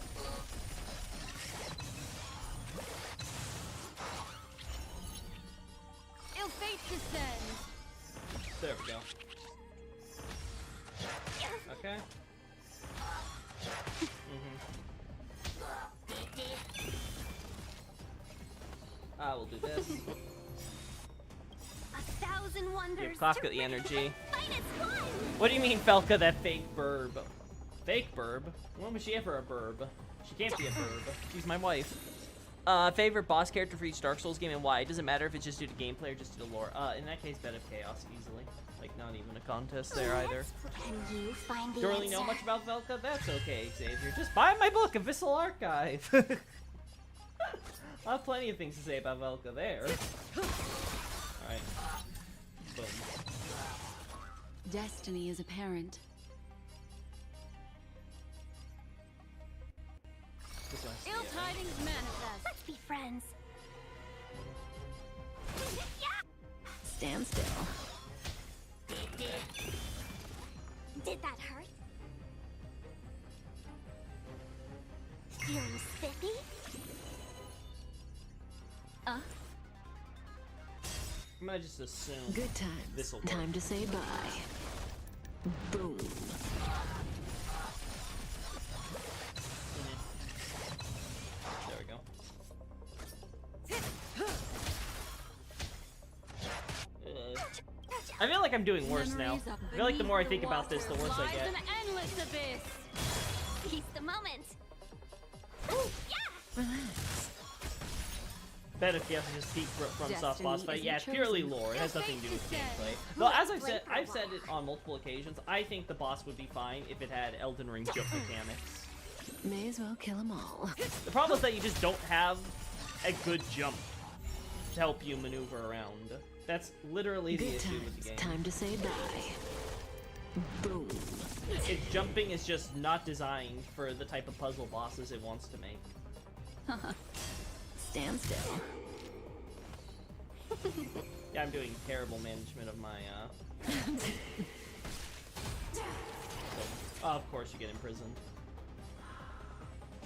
Ill fate descends. There we go. Okay. We'll do this. 1,000 wonders. Give Klafka to the raise energy. finest one. What do you mean, Felka, that fake burb? Fake burb? When was she ever a burb? She can't be a burb. She's my wife. Favorite boss character for each Dark Souls game and why? It doesn't matter if it's just due to gameplay or just due to lore. In that case, Bed of Chaos, easily. Like, not even a contest there either. Can you find the Don't really answer? know much about Velka? That's okay, Xavier. Just buy my book, Abyssal Archive. I have plenty of things to say about Velka there. Alright. Boom. Destiny is apparent. This one's Ill tidings manifest. Let's be friends. Stand still. Did that hurt? Feeling spiffy? I'm gonna just assume. Good times. This'll work. Time to say bye. Boom. There we go. I feel like I'm doing worse now. Memories of I feel like the more I beneath think about this, the waters worse I lies get. an endless abyss. Seize the moment. Relax. Bet if you have to just peek from soft Destiny boss fight. isn't Yeah, it's purely chosen. lore. It has Your nothing to do with fate gameplay. descends. Well, as Let's play for a I've said it while. on multiple occasions. I think the boss would be fine if it had Elden Ring jump mechanics. May as well kill them all. The problem is that you just don't have a good jump to help you maneuver around. That's literally the Good issue with the times. game. Time to say bye. Boom. Jumping is just not designed for the type of puzzle bosses it wants to make. Stand still. Yeah, I'm doing terrible management of my, Oh, of course you get imprisoned.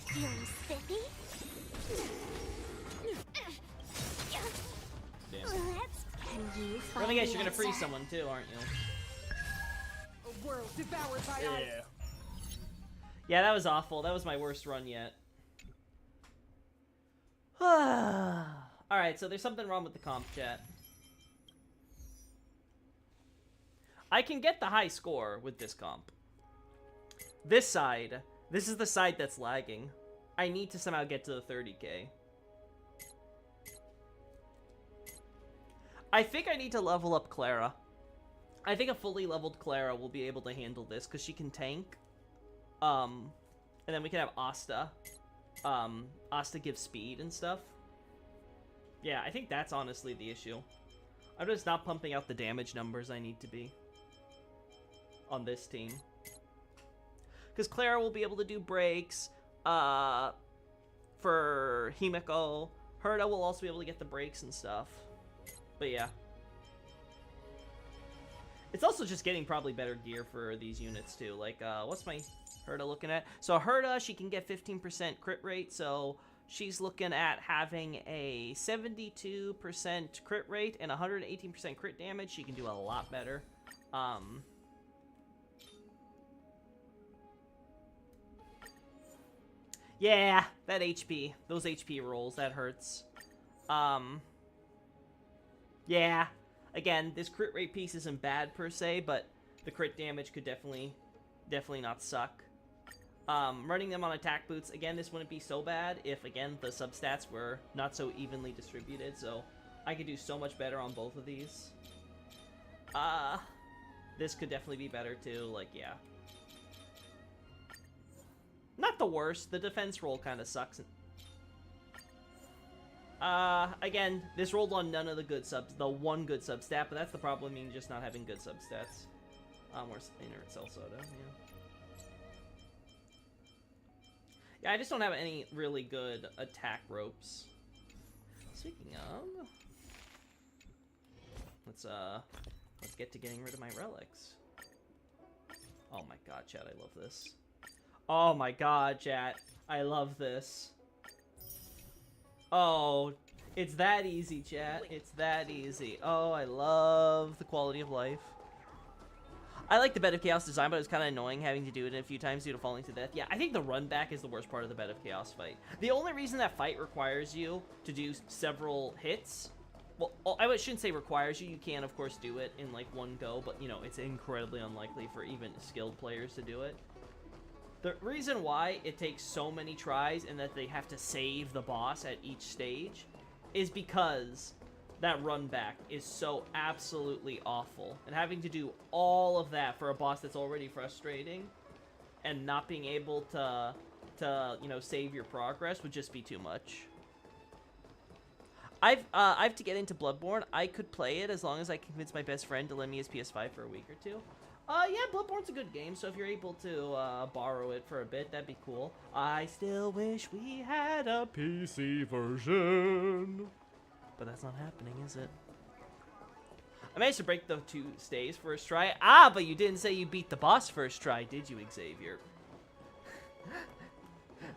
Feeling spiffy? Damn. Can you find Well, I guess the you're gonna freeze answer? someone too, aren't you? A world devoured by Yeah. Yeah, that was awful. That was my worst run yet. Alright, so there's something wrong with the comp chat. I can get the high score with this comp. This side, this is the side that's lagging. I need to somehow get to the 30k. I think I need to level up Clara. I think a fully leveled Clara will be able to handle this because she can tank. And then we can have Asta. Asta gives speed and stuff. Yeah, I think that's honestly the issue. I'm just not pumping out the damage numbers I need to be on this team. Because Clara will be able to do breaks. For Himeko. Herta will also be able to get the breaks and stuff. But yeah. It's also just getting probably better gear for these units too. Like, what's my Herta looking at? So Herta, she can get 15% crit rate. So she's looking at having a 72% crit rate and 118% crit damage. She can do a lot better. Yeah, that HP. Those HP rolls, that hurts. Yeah. Again, this crit rate piece isn't bad per se, but the crit damage could definitely not suck. Running them on attack boots, again, this wouldn't be so bad if, again, the substats were not so evenly distributed, so I could do so much better on both of these. This could definitely be better too, like, yeah. Not the worst, the defense roll kind of sucks. Again, this rolled on none of the good subs, the one good sub stat, but that's the problem, I mean, just not having good sub stats. More inert cell soda, yeah. Yeah, I just don't have any really good attack ropes. Speaking of, let's get to getting rid of my relics. Oh my god, chat, I love this. Oh my god, chat, I love this. Oh, it's that easy, chat. It's that easy. Oh, I love the quality of life. I like the Bed of Chaos design, but it was kind of annoying having to do it a few times due to falling to death. Yeah, I think the run back is the worst part of the Bed of Chaos fight. The only reason that fight requires you to do several hits, well, I shouldn't say requires you. You can, of course, do it in, like, one go, but, you know, it's incredibly unlikely for even skilled players to do it. The reason why it takes so many tries and that they have to save the boss at each stage is because that run back is so absolutely awful. And having to do all of that for a boss that's already frustrating and not being able to you know, save your progress would just be too much. I've to get into Bloodborne. I could play it as long as I convince my best friend to lend me his PS5 for a week or two. Yeah, Bloodborne's a good game, so if you're able to borrow it for a bit, that'd be cool. I still wish we had a PC version. But that's not happening, is it? I managed to break the 2 stays first try. Ah, but you didn't say you beat the boss first try, did you, Xavier?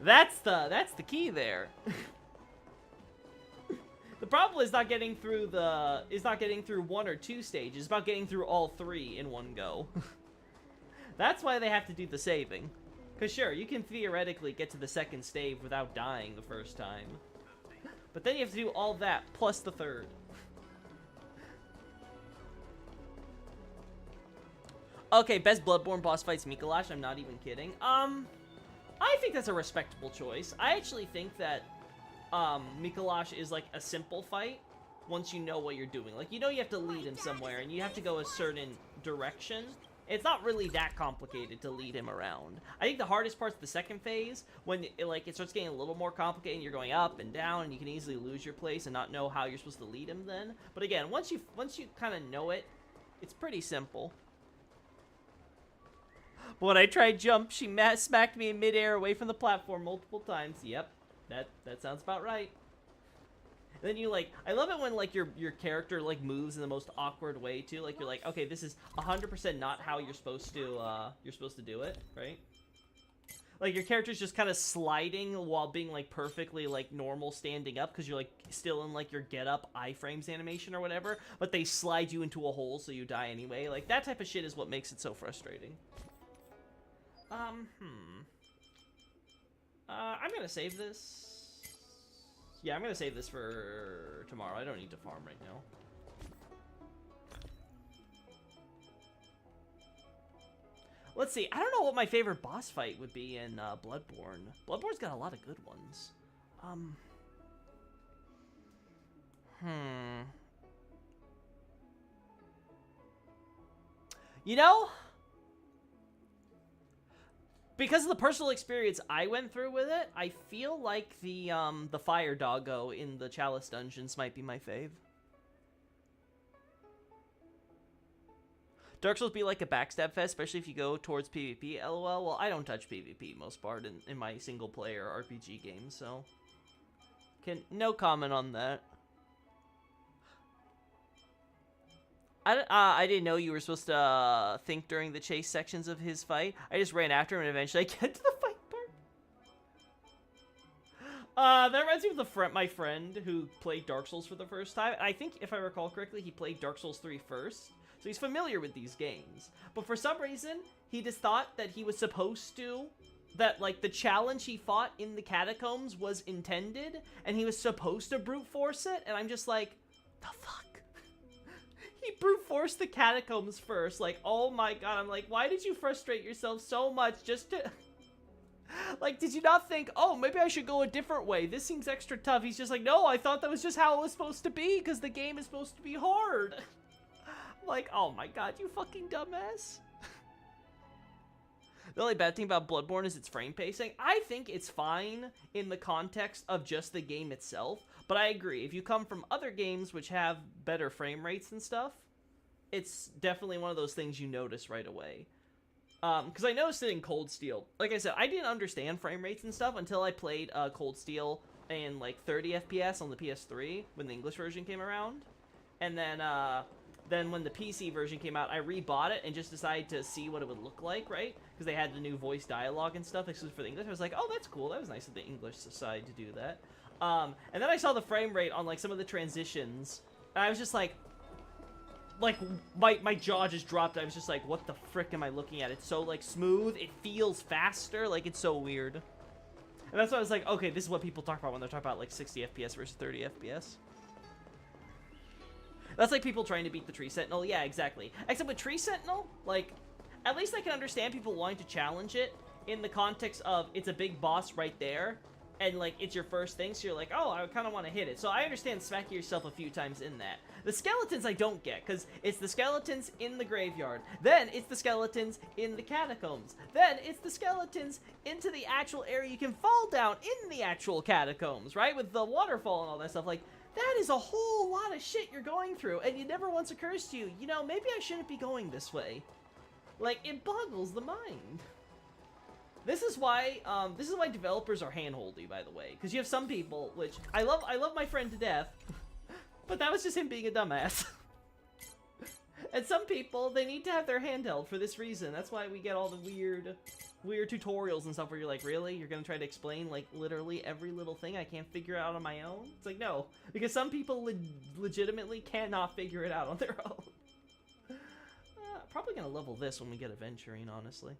That's the key there. The problem is not getting through 1 or 2 stages. It's about getting through all 3 in one go. That's why they have to do the saving. Because sure, you can theoretically get to the 2nd stage without dying the first time. But then you have to do all that, plus the 3rd. Okay, best Bloodborne boss fights Micolash, I'm not even kidding. I think that's a respectable choice. I actually think that Micolash is like a simple fight once you know what you're doing. Like, you know you have to lead him somewhere and you have to go a certain direction. It's not really that complicated to lead him around. I think the hardest part's the 2nd phase, when it starts getting a little more complicated and you're going up and down and you can easily lose your place and not know how you're supposed to lead him then. But again, once you kind of know it, it's pretty simple. But when I tried jump, she smacked me in midair away from the platform multiple times. Yep, that sounds about right. And then you, like, I love it when, like, your character, like, moves in the most awkward way, too. Like, you're like, okay, this is 100% not how you're supposed to do it, right? Like, your character's just kind of sliding while being, like, perfectly, like, normal standing up, because you're, like, still in, like, your get-up iframes animation or whatever, but they slide you into a hole so you die anyway. Like, that type of shit is what makes it so frustrating. I'm gonna save this. Yeah, I'm gonna save this for tomorrow. I don't need to farm right now. Let's see. I don't know what my favorite boss fight would be in Bloodborne. Bloodborne's got a lot of good ones. You know, because of the personal experience I went through with it, I feel like the fire doggo in the Chalice dungeons might be my fave. Dark Souls be like a backstab fest, especially if you go towards PvP, lol. Well, I don't touch PvP most part in my single player RPG games, so no comment on that. I didn't know you were supposed to think during the chase sections of his fight. I just ran after him and eventually I get to the fight part. That reminds me of my friend who played Dark Souls for the first time. I think, if I recall correctly, he played Dark Souls 3 first. So he's familiar with these games. But for some reason, he just thought that he was supposed to, that, like, the challenge he fought in the catacombs was intended, and he was supposed to brute force it, and I'm just like, the fuck? He brute forced the catacombs first. Like, oh my god. I'm like, why did you frustrate yourself so much just to... Like, did you not think, oh, maybe I should go a different way? This seems extra tough. He's just like, no, I thought that was just how it was supposed to be, because the game is supposed to be hard. I'm Like, oh my god, you fucking dumbass. The only bad thing about Bloodborne is its frame pacing. I think it's fine in the context of just the game itself, but I agree. If you come from other games which have better frame rates and stuff, it's definitely one of those things you notice right away. Because I noticed it in Cold Steel. Like I said, I didn't understand frame rates and stuff until I played Cold Steel in like 30 FPS on the PS3 when the English version came around. And then when the PC version came out, I rebought it and just decided to see what it would look like, right? Because they had the new voice dialogue and stuff exclusive for the English. I was like, oh, that's cool. That was nice of the English side to do that. And then I saw the frame rate on like some of the transitions, and I was just like my jaw just dropped. I was just like, what the frick am I looking at? It's so like smooth. It feels faster. Like it's so weird. And that's why I was like, okay, this is what people talk about when they're talking about like 60 FPS versus 30 FPS. That's like people trying to beat the Tree Sentinel. Yeah, exactly. Except with Tree Sentinel, like, at least I can understand people wanting to challenge it in the context of it's a big boss right there, and, like, it's your first thing, so you're like, oh, I kind of want to hit it. So I understand smacking yourself a few times in that. The skeletons I don't get, because it's the skeletons in the graveyard. Then it's the skeletons in the catacombs. Then it's the skeletons into the actual area you can fall down in the actual catacombs, right? With the waterfall and all that stuff. Like, that is a whole lot of shit you're going through, and it never once occurs to you, you know, maybe I shouldn't be going this way. Like, it boggles the mind. This is why developers are handholdy, by the way, because you have some people, which I love my friend to death, but that was just him being a dumbass. And some people, they need to have their hand held for this reason. That's why we get all the weird tutorials and stuff where you're like, really? You're gonna try to explain, like, literally every little thing I can't figure out on my own? It's like, no. Because some people legitimately cannot figure it out on their own. Probably gonna level this when we get Aventurine, honestly.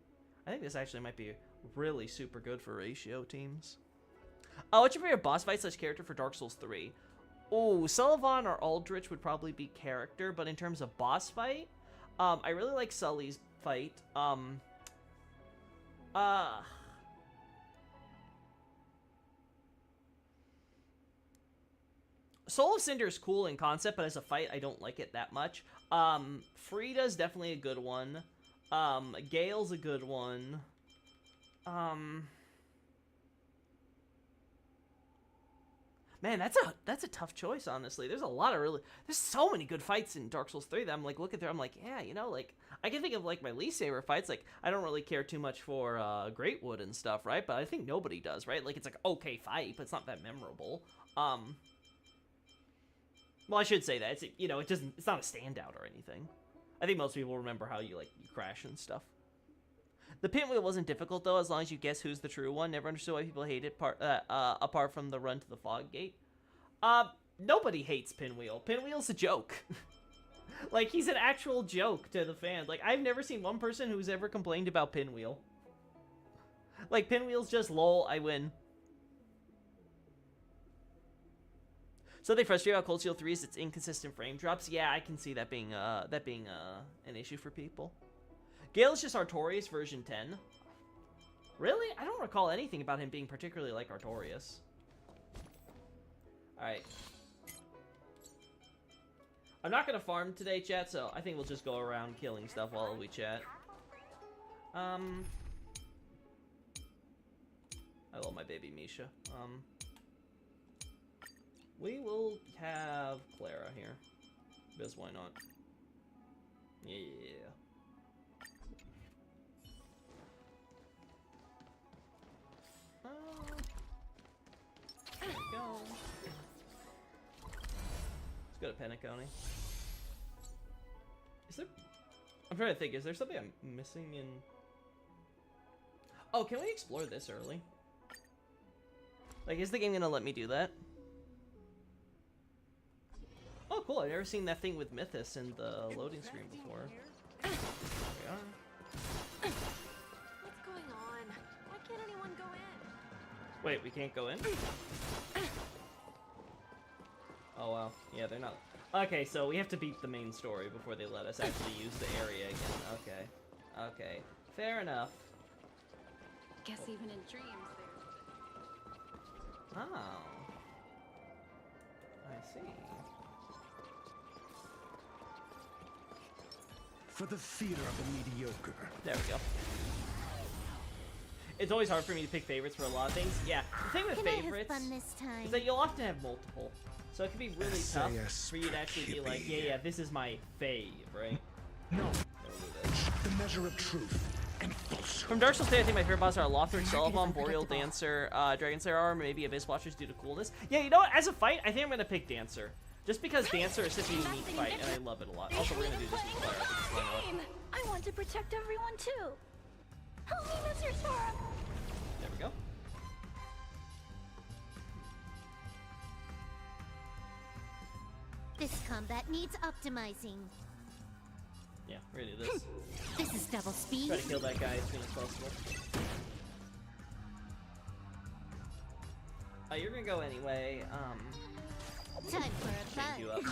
I think this actually might be really super good for ratio teams. What's your favorite boss fight / character for Dark Souls 3? Oh, Sullivan or Aldrich would probably be character, but in terms of boss fight, I really like Sully's fight. Soul of Cinder is cool in concept, but as a fight, I don't like it that much. Frida's definitely a good one. Gale's a good one. Man, that's a tough choice, honestly. There's so many good fights in Dark Souls 3 that I'm like, looking through, I'm like, yeah, you know, like, I can think of, like, my least favorite fights. Like, I don't really care too much for, Greatwood and stuff, right? But I think nobody does, right? Like, it's like, okay fight, but it's not that memorable. Well, I should say that. It's, you know, it's not a standout or anything. I think most people remember how you crash and stuff. The pinwheel wasn't difficult, though, as long as you guess who's the true one. Never understood why people hate it, apart from the run to the fog gate. Nobody hates Pinwheel. Pinwheel's a joke. Like, he's an actual joke to the fans. Like, I've never seen one person who's ever complained about Pinwheel. Like, Pinwheel's just, lol, I win. So they frustrate about Cold Steel 3 is its inconsistent frame drops. Yeah, I can see that being an issue for people. Gale's just Artorias version 10. Really? I don't recall anything about him being particularly like Artorias. Alright. I'm not gonna farm today, chat, so I think we'll just go around killing stuff while we chat. I love my baby Misha. We will have Clara here. Because why not? Yeah. There we go. Let's go to Penacony. Is there... I'm trying to think, is there something I'm missing in... Oh, can we explore this early? Like, is the game gonna let me do that? Oh, cool. I've never seen that thing with Mythos in the loading screen before. There we are. What's going on? Why can't anyone go in? Wait, we can't go in? Oh, wow. Yeah, they're not... Okay, so we have to beat the main story before they let us actually use the area again. Okay. Okay. Fair enough. Guess even in dreams there's... Oh. I see. For the theater of the mediocre. There we go. It's always hard for me to pick favorites for a lot of things. Yeah, the thing with Can I have favorites fun this time? is that you'll often have multiple. So it can be really tough SAS for you to actually be like, yeah, this is my fave, right? No, There we go. the measure of truth and falsehood. From Dark Souls 3, I think my favorite bosses are Lothric, Celadon, Boreal, Dancer, Dragon Slayer Armor, maybe Abyss Watchers due to coolness. Yeah, you know what? As a fight, I think I'm gonna pick Dancer. Just because Dancer is such a unique fight, and I love it a lot. Also, we're gonna do this with Claire. I think it's going on. I want to protect everyone too. Help me, Mr. Sora. There we go. This combat needs optimizing. Yeah, we're gonna do this. This is double speed. Try to kill that guy as soon as possible. Oh, you're gonna go anyway. Time for a Change you fun. up.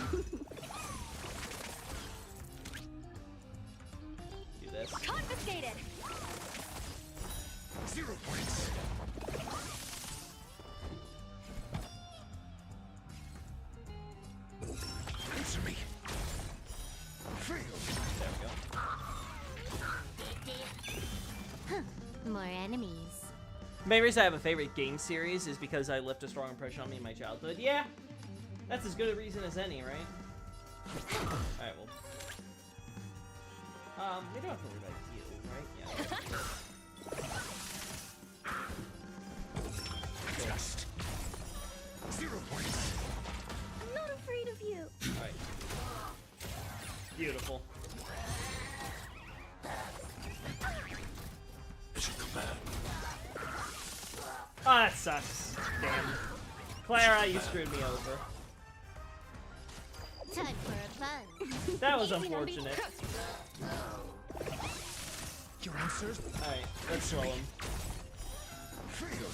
Do this. Confiscated! 0 points. Answer me. Fail. There we go. More enemies. The main reason I have a favorite game series is because I left a strong impression on me in my childhood. Yeah, that's as good a reason as any, right? Alright, well. We don't have to worry about you, right? Yeah. Just 0 points. I'm not afraid of you. Alright. Beautiful. Mission command. Oh, that sucks. Damn. Clara, you screwed me over. Time for a fun. That was unfortunate. Your answers? Alright, let's throw him. Fail.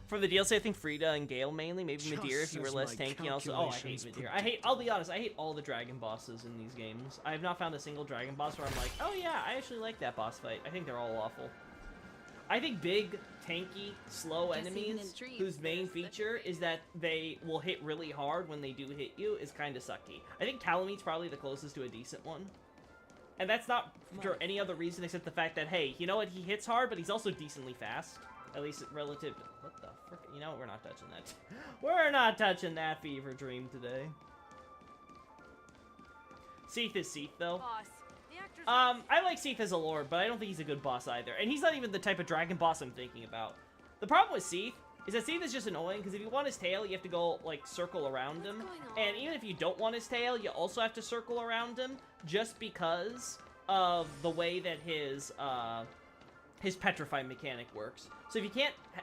For the DLC, I think Frida and Gale mainly. Maybe Just Midir if you were as less my tanky. Also, oh, I hate calculations Midir. I'll be honest, I hate all the dragon bosses in these games. I have not found a single dragon boss where I'm like, oh yeah, I actually like that boss fight. I think they're all awful. I think big, tanky, slow Guess even in enemies dreams whose main there's feature is that they will hit really hard when they do hit you is kind of sucky. I think Talamete's probably the closest to a decent one. And that's not for any other reason except the fact that, hey, you know what? He hits hard, but he's also decently fast. At least relative to... What the frick? You know what? We're not touching that. We're not touching that fever dream today. Seath is Seath, though. Boss, the actor's I like Seath as a lord, but I don't think he's a good boss either. And he's not even the type of dragon boss I'm thinking about. The problem with Seath is that Seath is just annoying, because if you want his tail, you have to go, like, circle around him. And even if you don't want his tail, you also have to circle around him, just because of the way that his petrify mechanic works. So if you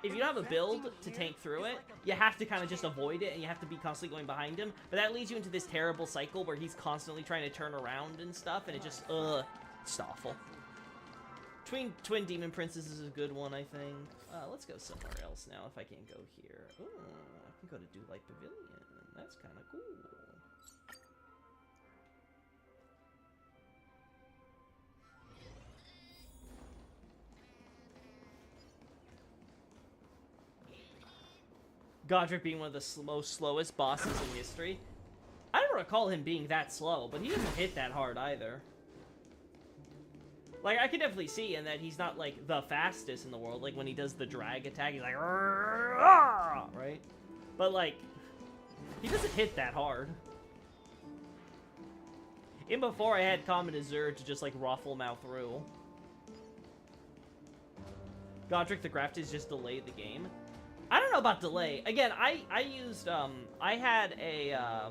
don't have a build to tank through it, you have to kind of just avoid it, and you have to be constantly going behind him. But that leads you into this terrible cycle where he's constantly trying to turn around and stuff, and it just, it's awful. Twin Demon Princess is a good one, I think. Let's go somewhere else now if I can't go here. Ooh, I can go to Dewlight Pavilion. That's kind of cool. Godric being one of the most slowest bosses in history. I don't recall him being that slow, but he doesn't hit that hard either. Like, I can definitely see in that he's not, like, the fastest in the world. Like, when he does the drag attack, he's like, right? But, like, he doesn't hit that hard. Even before I had Common Azure to just, like, ruffle him out through. Godric the Grafted just delayed the game. I don't know about delay. Again, I used, I had a,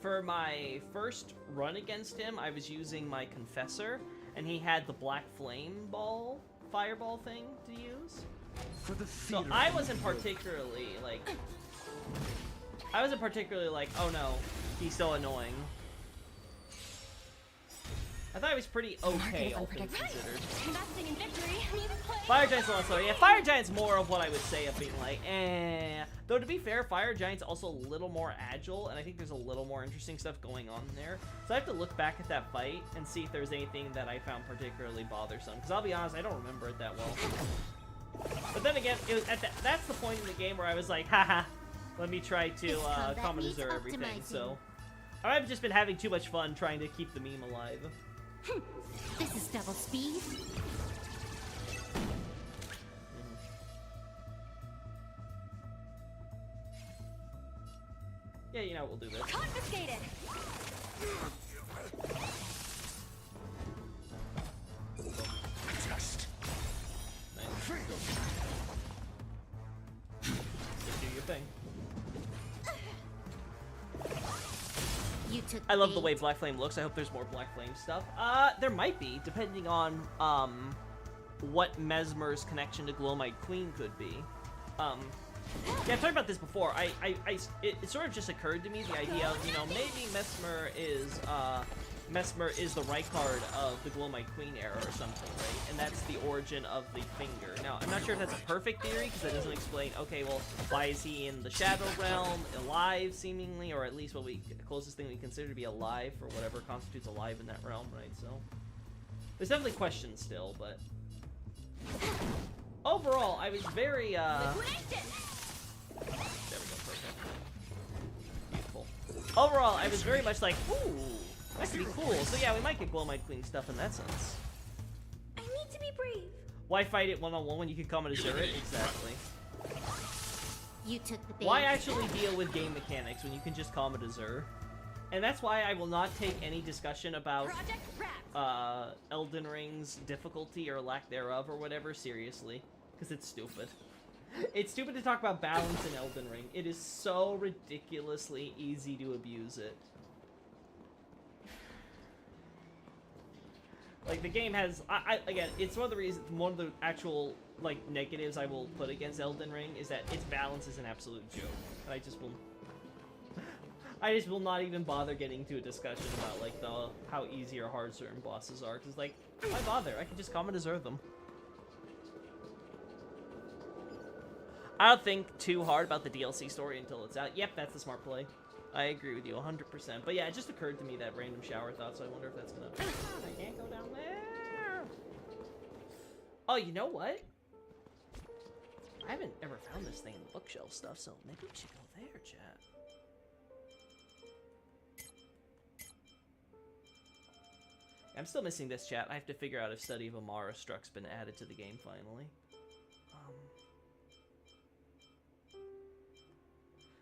for my first run against him, I was using my Confessor, and he had the Black Flame Ball, Fireball thing to use. For the So theater I of wasn't the mediocre. particularly like, oh no, he's so annoying. I thought he was pretty okay, all things considered. investing in victory. Fire Giant's a lot slower. Yeah, Fire Giant's more of what I would say of being like, eh. Though to be fair, Fire Giant's also a little more agile, and I think there's a little more interesting stuff going on there. So I have to look back at that fight and see if there's anything that I found particularly bothersome. Because I'll be honest, I don't remember it that well. But then again, it was at that's the point in the game where I was like, haha, let me try to Common Azure everything. So I've just been having too much fun trying to keep the meme alive. This is double speed. Yeah, you know, we'll do this. Confiscated. Test. Nice. Freedom. Just do your thing. You took I love the bait. way Black Flame looks. I hope there's more Black Flame stuff. There might be, depending on, what Mesmer's connection to Glowmite Queen could be. Yeah, I've talked about this before. It sort of just occurred to me, the idea of, you know, maybe Mesmer is the Rykard of the Glowmite Queen era or something, right? And that's the origin of the finger. Now, I'm not sure if that's a perfect theory, because that doesn't explain, okay, well, why is he in the Shadow Realm, alive, seemingly, or at least what closest thing we consider to be alive, for whatever constitutes alive in that realm, right? So, there's definitely questions still, but... Overall, I was very, There we go, perfect. Beautiful. Overall, I was very much like, ooh, that could be cool. So yeah, we might get Glowmite Queen stuff in that sense. I need to be brave. Why fight it one-on-one when you can come at Azure it? Exactly. You took the bait. Why actually deal with game mechanics when you can just come at Azure? And that's why I will not take any discussion about Project Rat. Elden Ring's difficulty or lack thereof or whatever seriously, because it's stupid. It's stupid to talk about balance in Elden Ring. It is so ridiculously easy to abuse it. Like, the game has... again, it's one of the reasons... One of the actual, like, negatives I will put against Elden Ring is that its balance is an absolute joke. And I just will not even bother getting to a discussion about, like, how easy or hard certain bosses are. Because, like, why bother? I can just come and deserve them. I don't think too hard about the DLC story until it's out. Yep, that's the smart play. I agree with you 100%. But yeah, it just occurred to me, that random shower thought, so I wonder if that's gonna... I can't go down there! Oh, you know what? I haven't ever found this thing in the bookshelf stuff, so maybe we should go there, chat. I'm still missing this, chat. I have to figure out if Study of Amara Struck's been added to the game finally.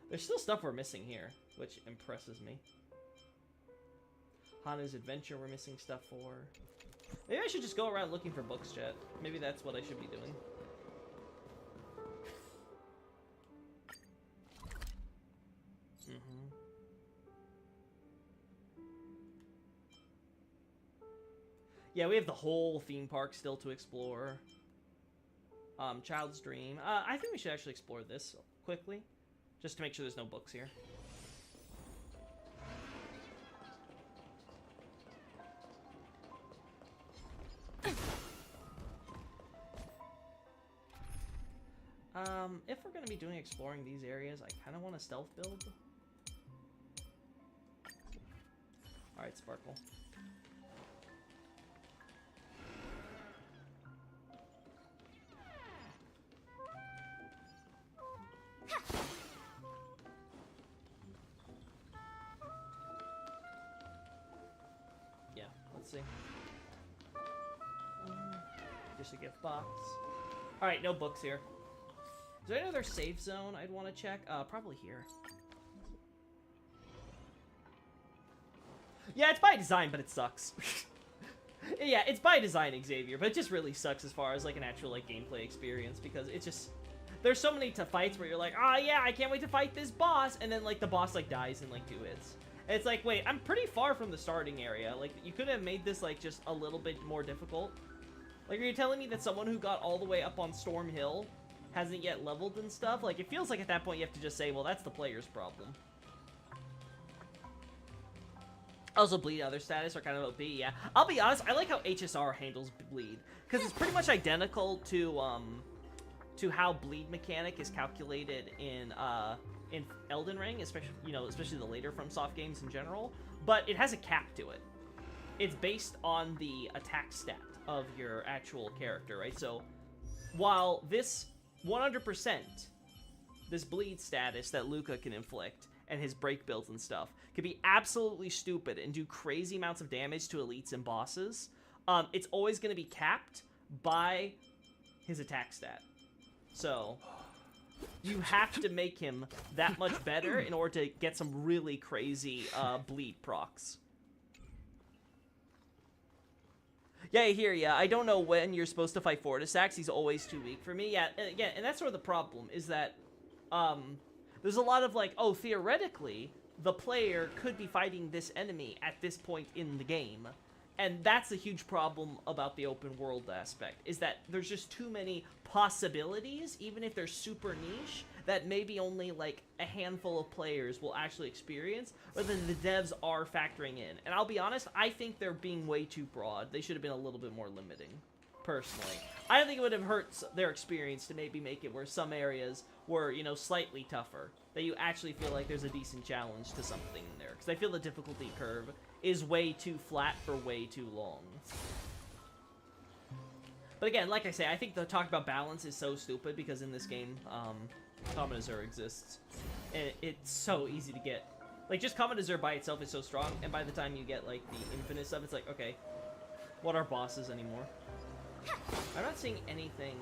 There's still stuff we're missing here, which impresses me. Hana's Adventure we're missing stuff for. Maybe I should just go around looking for books, chat. Maybe that's what I should be doing. Yeah, we have the whole theme park still to explore. Child's Dream. I think we should actually explore this quickly, just to make sure there's no books here. If we're gonna be doing exploring these areas, I kind of want to stealth build. All right, Sparkle. Yeah, let's see. Just a gift box. All right, no books here. Is there any other safe zone I'd want to check? Probably here. Yeah, it's by design, but it sucks. Yeah, it's by design, Xavier, but it just really sucks as far as, like, an actual, like, gameplay experience, because it's just... There's so many fights where you're like, oh, yeah, I can't wait to fight this boss, and then, like, the boss, like, dies in, like, 2 hits. And it's like, wait, I'm pretty far from the starting area. Like, you could have made this, like, just a little bit more difficult. Like, are you telling me that someone who got all the way up on Storm Hill hasn't yet leveled and stuff? Like, it feels like at that point you have to just say, well, that's the player's problem. Also, Bleed Other status are kind of OP, yeah. I'll be honest, I like how HSR handles Bleed, because it's pretty much identical to how Bleed mechanic is calculated in Elden Ring, especially the later FromSoft games in general, but it has a cap to it. It's based on the attack stat of your actual character, right? So, while this 100%, this Bleed status that Luca can inflict, and his break builds and stuff could be absolutely stupid and do crazy amounts of damage to elites and bosses, it's always going to be capped by his attack stat. So you have to make him that much better in order to get some really crazy bleed procs. Yeah, I hear ya. I don't know when you're supposed to fight Fortisax. He's always too weak for me. Yeah, again, and that's sort of the problem, is that there's a lot of like, oh, theoretically, the player could be fighting this enemy at this point in the game. And that's a huge problem about the open world aspect, is that there's just too many possibilities, even if they're super niche, that maybe only like a handful of players will actually experience, but then the devs are factoring in. And I'll be honest, I think they're being way too broad. They should have been a little bit more limiting, personally. I don't think it would have hurt their experience to maybe make it where some areas were, you know, slightly tougher, that you actually feel like there's a decent challenge to something in there. Because I feel the difficulty curve is way too flat for way too long. But again, like I say, I think the talk about balance is so stupid because in this game, Common Azure exists. And it's so easy to get. Like, just Common Azure by itself is so strong, and by the time you get, like, the infinite stuff, it's like, okay, what are bosses anymore? I'm not seeing anything.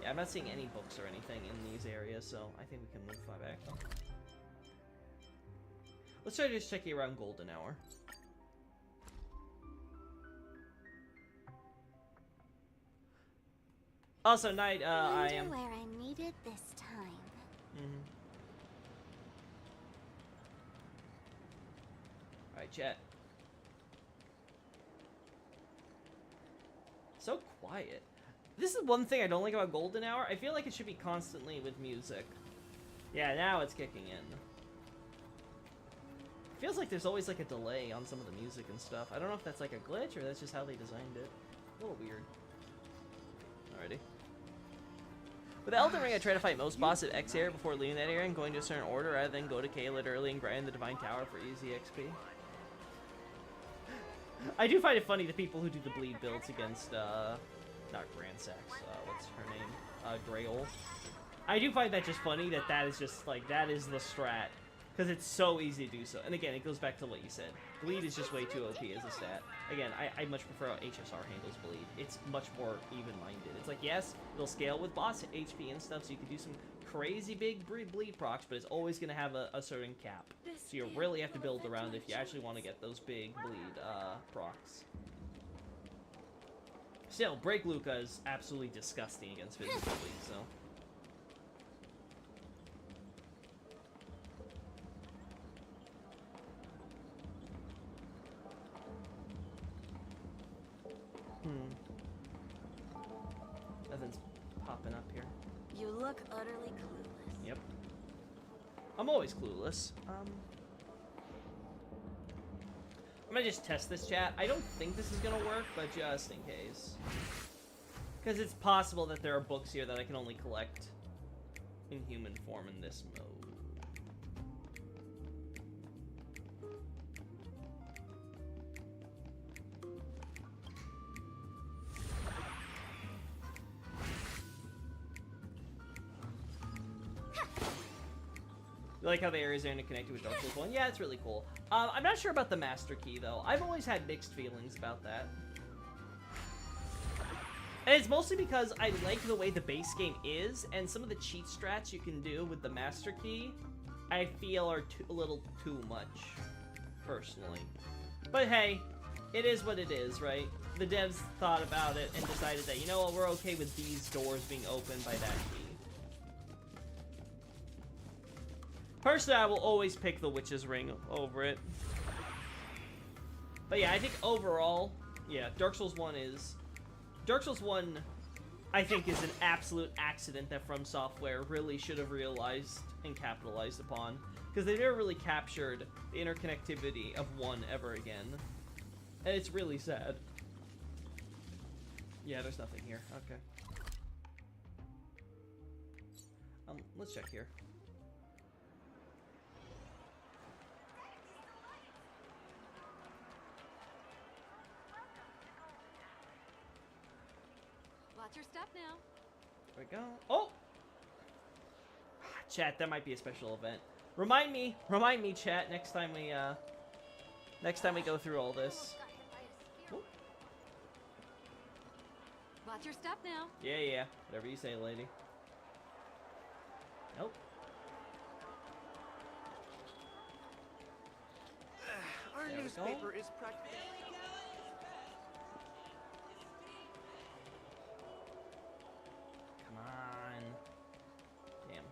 Yeah, I'm not seeing any books or anything in these areas, so I think we can move far back. Let's try just checking around Golden Hour. Also, Knight, I am... where I needed this time. Alright, chat. So quiet. This is one thing I don't like about Golden Hour. I feel like it should be constantly with music. Yeah, now it's kicking in. Feels like there's always like a delay on some of the music and stuff. I don't know if that's like a glitch or that's just how they designed it. A little weird. Alrighty. With Elden Ring, I try to fight most bosses at X area before leaving that area and going to a certain order rather than go to Caelid early and grind the Divine Tower for easy XP. I do find it funny the people who do the bleed builds against, not Grandsax, what's her name? Grail. I do find that just funny that that is just, like, that is the strat. Because it's so easy to do so. And again, it goes back to what you said. Bleed is just way too OP as a stat. Again, I much prefer how HSR handles Bleed. It's much more even-minded. It's like, yes, it'll scale with boss HP and stuff, so you can do some crazy big bleed procs, but it's always going to have a certain cap. So you really have to build around it if you actually want to get those big bleed procs. Still, Break Luca is absolutely disgusting against physical bleed, so... Nothing's popping up here. You look utterly clueless. Yep. I'm always clueless. I'm gonna just test this, chat. I don't think this is gonna work, but just in case. Because it's possible that there are books here that I can only collect in human form in this mode. You like how the areas are interconnected with Dark Souls 1? Yeah, it's really cool. I'm not sure about the Master Key, though. I've always had mixed feelings about that. And it's mostly because I like the way the base game is, and some of the cheat strats you can do with the Master Key, I feel are a little too much, personally. But hey, it is what it is, right? The devs thought about it and decided that, you know what, we're okay with these doors being opened by that key. Personally, I will always pick the Witch's Ring over it. But yeah, I think overall, yeah, Dark Souls 1 is... Dark Souls 1, I think, is an absolute accident that From Software really should have realized and capitalized upon. Because they never really captured the interconnectivity of 1 ever again. And it's really sad. Yeah, there's nothing here. Okay. Let's check here. Watch your step now. There we go. Oh! Chat, that might be a special event. Remind me, chat, next time we go through all this. Watch your step now. Yeah, whatever you say, lady. Nope. Our There we newspaper go. is practically. Come on. Damn.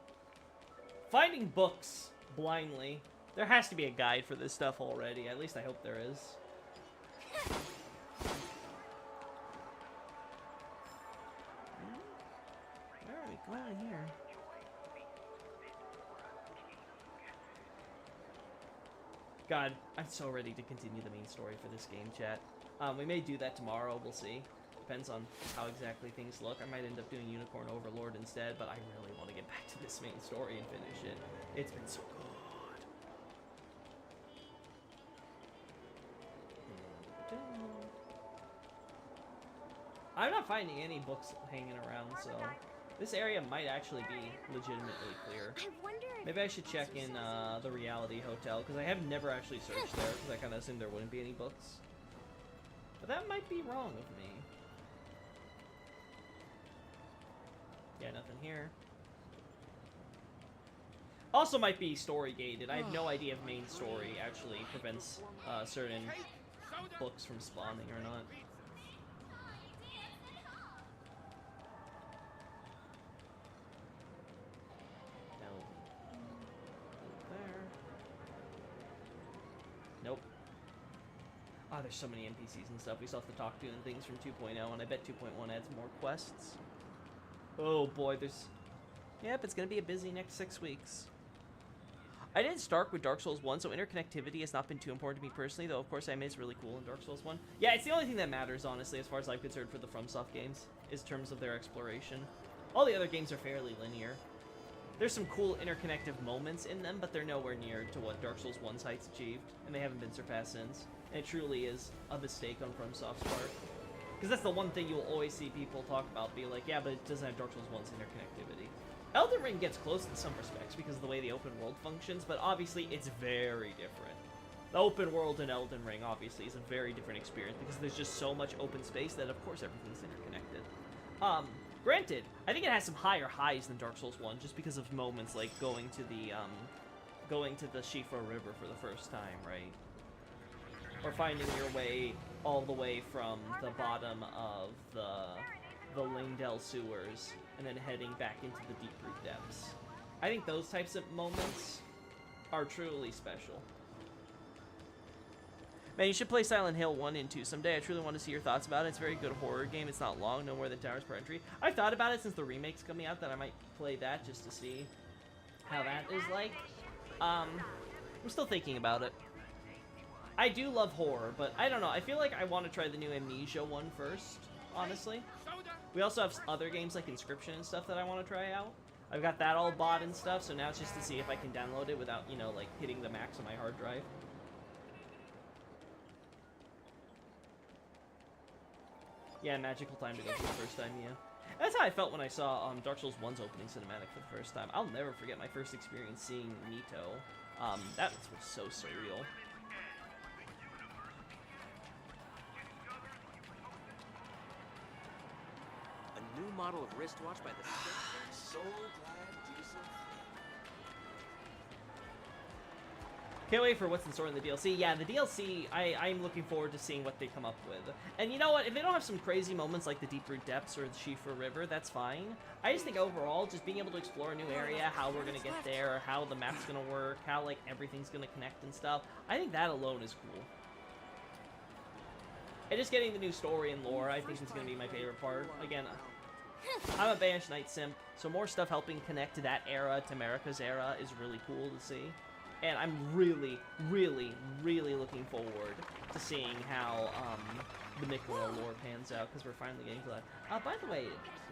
Finding books blindly. There has to be a guide for this stuff already. At least I hope there is. Where are we going here? God, I'm so ready to continue the main story for this game, chat. We may do that tomorrow, we'll see. Depends on how exactly things look. I might end up doing Unicorn Overlord instead, but I really want to get back to this main story and finish it. It's been so good. I'm not finding any books hanging around, so this area might actually be legitimately clear. I wonder if Maybe I should check in the Reality Hotel, because I have never actually searched there, because I kind of assumed there wouldn't be any books. But that might be wrong of me. Yeah, nothing here. Also might be story gated. I have no idea if main story actually prevents certain books from spawning or not. No. There. Nope. Ah, there's so many NPCs and stuff we still have to talk to and things from 2.0, and I bet 2.1 adds more quests. Oh boy, there's... Yep, it's gonna be a busy next 6 weeks. I didn't start with Dark Souls 1, so interconnectivity has not been too important to me personally, though of course anime is really cool in Dark Souls 1. Yeah, it's the only thing that matters, honestly, as far as I'm concerned for the FromSoft games, is in terms of their exploration. All the other games are fairly linear. There's some cool interconnective moments in them, but they're nowhere near to what Dark Souls 1's heights achieved, and they haven't been surpassed since. And it truly is a mistake on FromSoft's part. Because that's the one thing you'll always see people talk about, be like, yeah, but it doesn't have Dark Souls 1's interconnectivity. Elden Ring gets close in some respects because of the way the open world functions, but obviously it's very different. The open world in Elden Ring obviously is a very different experience because there's just so much open space that of course everything's interconnected. Granted, I think it has some higher highs than Dark Souls 1 just because of moments like going to the Shifa River for the first time, right? Or finding your way all the way from the bottom of the Lingdell sewers and then heading back into the deep root depths. I think those types of moments are truly special. Man, you should play Silent Hill 1 and 2 someday. I truly want to see your thoughts about it. It's a very good horror game. It's not long, no more than 2 hours per entry. I've thought about it since the remake's coming out that I might play that just to see how that is like. I'm still thinking about it. I do love horror, but I don't know. I feel like I want to try the new Amnesia one first, honestly. We also have other games like Inscription and stuff that I want to try out. I've got that all bought and stuff, so now it's just to see if I can download it without, you know, like hitting the max on my hard drive. Yeah, magical time to go for the first time, yeah. That's how I felt when I saw Dark Souls 1's opening cinematic for the first time. I'll never forget my first experience seeing Nito. That was so surreal. A new model of wristwatch by the so glad Diesel. Can't wait for what's in store in the DLC. Yeah, the DLC, I'm looking forward to seeing what they come up with. And you know what? If they don't have some crazy moments like the Deep Root Depths or the Shifa River, that's fine. I just think overall, just being able to explore a new area, how we're going to get there, how the map's going to work, how, like, everything's going to connect and stuff, I think that alone is cool. And just getting the new story and lore, I think is going to be my favorite part. Again, I'm a Banished Knight simp, so more stuff helping connect to that era, to America's era, is really cool to see. And I'm really, really, really looking forward to seeing how the Mikora lore pans out, because we're finally getting to that. By the way,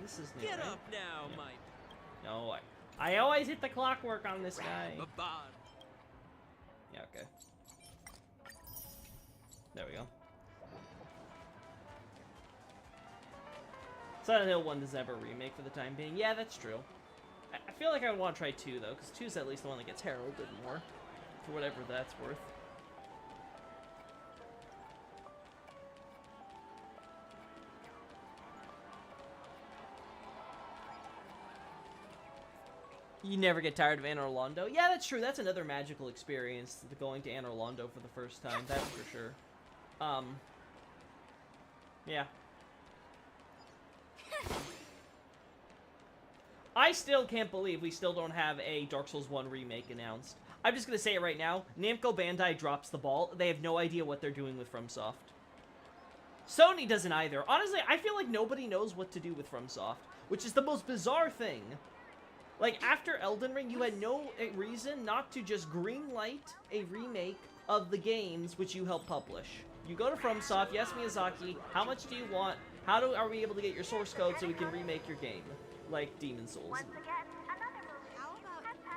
this is new, Get right? up now, Yeah. my No, I always hit the clockwork on this guy. babad. Yeah, okay. There we go. Silent Hill 1 does have a remake for the time being. Yeah, that's true. I feel like I would want to try 2 though, because 2 is at least the one that gets heralded more, for whatever that's worth. You never get tired of Anor Londo? Yeah, that's true. That's another magical experience, going to Anor Londo for the first time. That's for sure. Yeah. I still can't believe we still don't have a Dark Souls 1 remake announced. I'm just gonna say it right now. Namco Bandai drops the ball. They have no idea what they're doing with FromSoft. Sony doesn't either. Honestly, I feel like nobody knows what to do with FromSoft, which is the most bizarre thing. Like, after Elden Ring, you had no reason not to just greenlight a remake of the games which you helped publish. You go to FromSoft, yes, Miyazaki, how much do you want? Are we able to get your source code so we can remake your game? Like Demon Souls.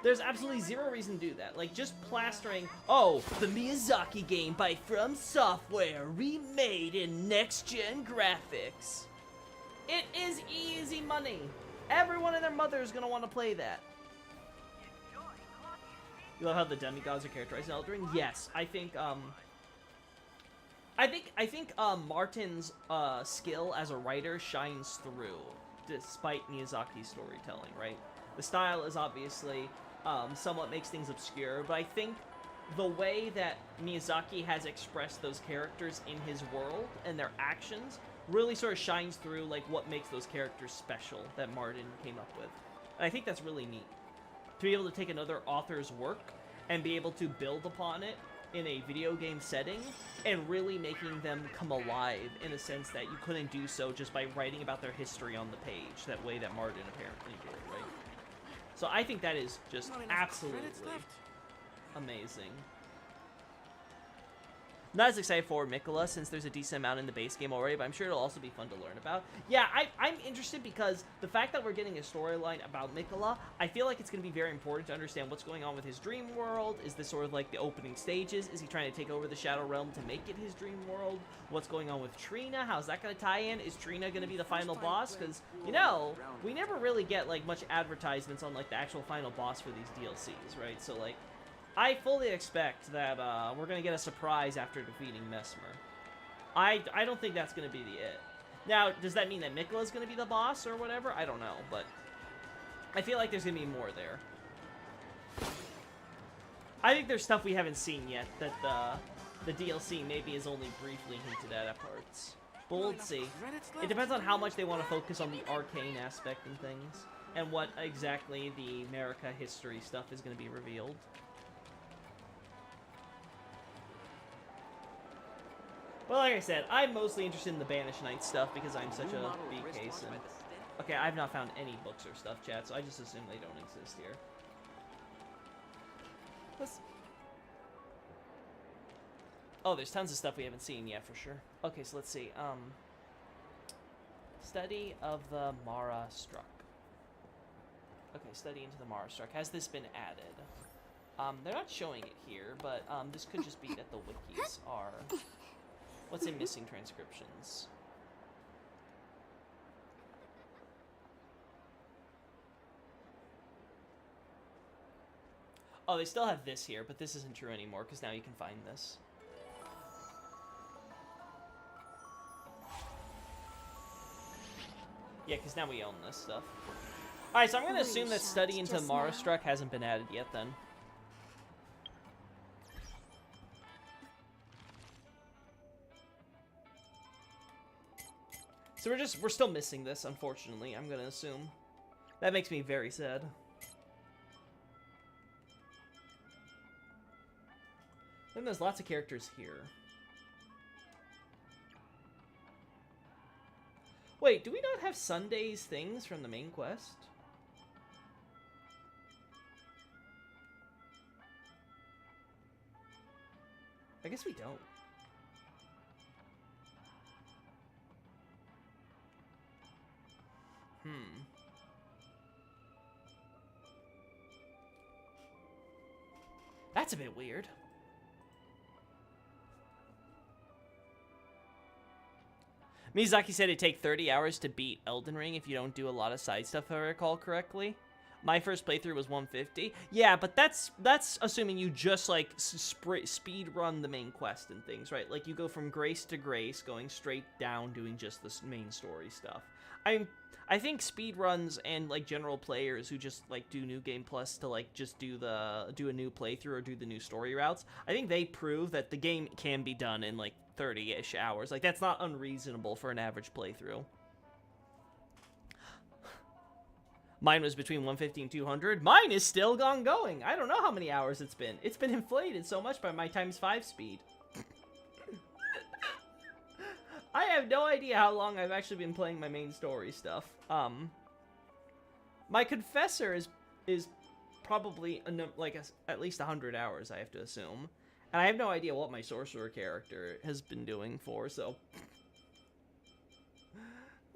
There's absolutely zero reason to do that. Like, just plastering, oh, the Miyazaki game by From Software, remade in next-gen graphics. It is easy money. Everyone and their mother is gonna want to play that. You love how the demigods are characterized in Elden Ring? Yes, I think Martin's skill as a writer shines through, despite Miyazaki's storytelling, right? The style is obviously somewhat makes things obscure, but I think the way that Miyazaki has expressed those characters in his world and their actions really sort of shines through, like, what makes those characters special that Martin came up with. And I think that's really neat. To be able to take another author's work and be able to build upon it in a video game setting and really making them come alive in a sense that you couldn't do so just by writing about their history on the page, that way that Martin apparently did, right? So I think that is just absolutely amazing. Not as excited for Miquella since there's a decent amount in the base game already, but I'm sure it'll also be fun to learn about. Yeah, I'm interested because the fact that we're getting a storyline about Miquella, I feel like it's going to be very important to understand what's going on with his dream world. Is this sort of like the opening stages? Is he trying to take over the Shadow Realm to make it his dream world? What's going on with Trina? How's that going to tie in? Is Trina going to be the final boss? Because, you know, we never really get, like, much advertisements on, like, the actual final boss for these DLCs, right? So, like, I fully expect that we're going to get a surprise after defeating Messmer. I don't think that's going to be the it. Now, does that mean that Miquella's going to be the boss or whatever? I don't know, but I feel like there's going to be more there. I think there's stuff we haven't seen yet that the DLC maybe is only briefly hinted at parts. But we'll see. It depends on how much they want to focus on the arcane aspect and things, and what exactly the America history stuff is going to be revealed. Well, like I said, I'm mostly interested in the Banished Knight stuff because I'm such a big case. And... okay, I've not found any books or stuff, chat, so I just assume they don't exist here. Oh, there's tons of stuff we haven't seen yet, for sure. Okay, so let's see. Study of the Mara Struck. Okay, study into the Mara Struck. Has this been added? They're not showing it here, but this could just be that the wikis are... What's in missing transcriptions? Oh, they still have this here, but this isn't true anymore, because now you can find this. Yeah, because now we own this stuff. Alright, so I'm going to assume that study into Mara Struck hasn't been added yet, then. So we're still missing this, unfortunately, I'm gonna assume. That makes me very sad. Then there's lots of characters here. Wait, do we not have Sunday's things from the main quest? I guess we don't. That's a bit weird. Miyazaki said it'd take 30 hours to beat Elden Ring if you don't do a lot of side stuff, if I recall correctly. My first playthrough was 150. Yeah, but that's assuming you just like speed run the main quest and things, right? Like you go from grace to grace, going straight down, doing just the main story stuff. I think speed runs and like general players who just like do New Game Plus to like just do a new playthrough or do the new story routes, I think they prove that the game can be done in like 30-ish hours. Like that's not unreasonable for an average playthrough. Mine was between 150 and 200. Mine is still going. I don't know how many hours it's been. It's been inflated so much by my ×5 speed. I have no idea how long I've actually been playing my main story stuff. My Confessor is probably at least 100 hours, I have to assume. And I have no idea what my Sorcerer character has been doing for, so...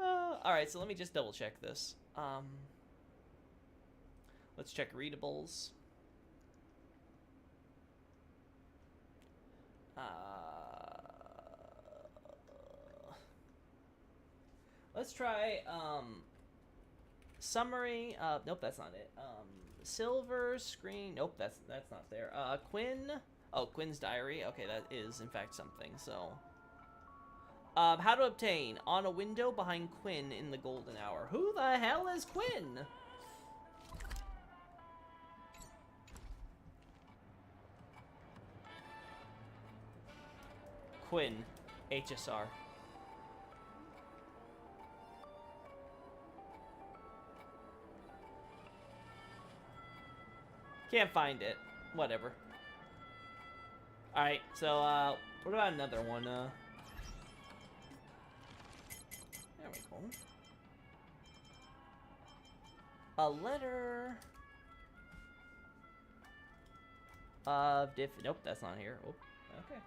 Alright, so let me just double check this. Let's check readables. Let's try, summary. Nope, that's not it. Silver screen. Nope, that's not there. Quinn. Oh, Quinn's diary. Okay, that is in fact something. So, how to obtain on a window behind Quinn in the golden hour. Who the hell is Quinn? Quinn, HSR. Can't find it. Whatever. Alright, so, what about another one? There we go. A letter of nope, that's not here. Oh, okay.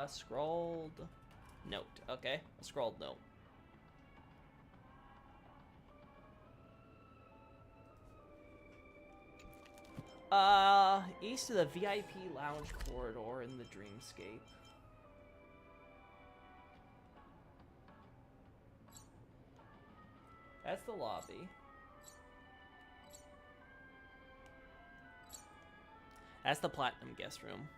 Scrolled note. Okay, a scrolled note. East of the VIP lounge corridor in the Dreamscape. That's the lobby. That's the Platinum guest room.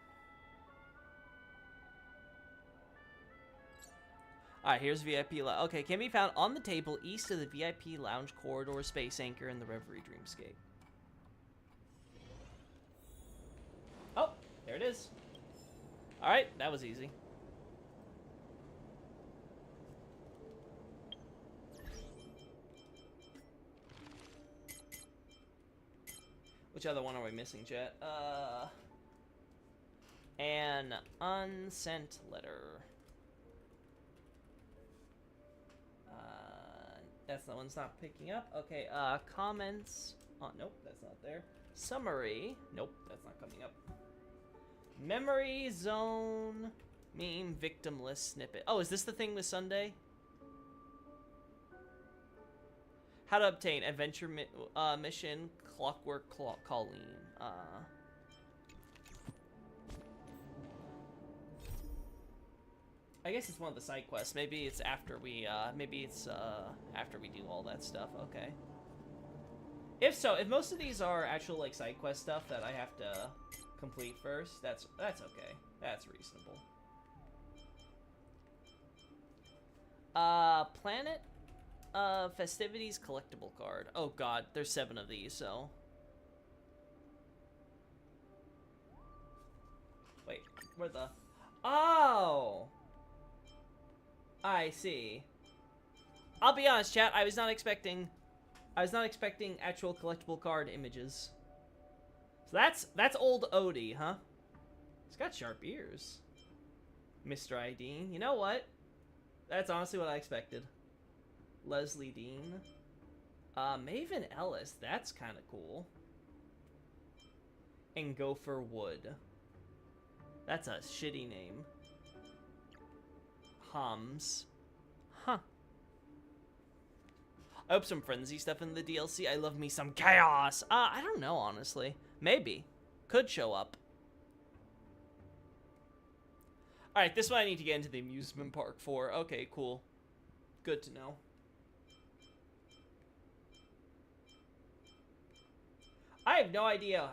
Alright, here's VIP lounge. Okay, can be found on the table east of the VIP lounge corridor space anchor in the Reverie Dreamscape. Oh, there it is. Alright, that was easy. Which other one are we missing, chat? An unsent letter. That's the one's not picking up. Okay, comments. Oh, nope, that's not there. Summary. Nope, that's not coming up. Memory zone. Meme victim list snippet. Oh, is this the thing with Sunday? How to obtain adventure mission Clockwork Colleen. I guess it's one of the side quests. Maybe it's after we after we do all that stuff. Okay. If so, if most of these are actual like side quest stuff that I have to complete first, that's okay. That's reasonable. Planet festivities collectible card. Oh god, there's 7 of these, so. Wait, where the? Oh! I see. I'll be honest, chat, I was not expecting actual collectible card images. So that's old Odie, huh? He's got sharp ears. Mr. Ideen. You know what? That's honestly what I expected. Leslie Dean. Maven Ellis. That's kind of cool. And Gopher Wood. That's a shitty name. Hums. Huh. I hope some frenzy stuff in the DLC. I love me some chaos. I don't know, honestly. Maybe. Could show up. Alright, this one I need to get into the amusement park for. Okay, cool. Good to know. have no idea.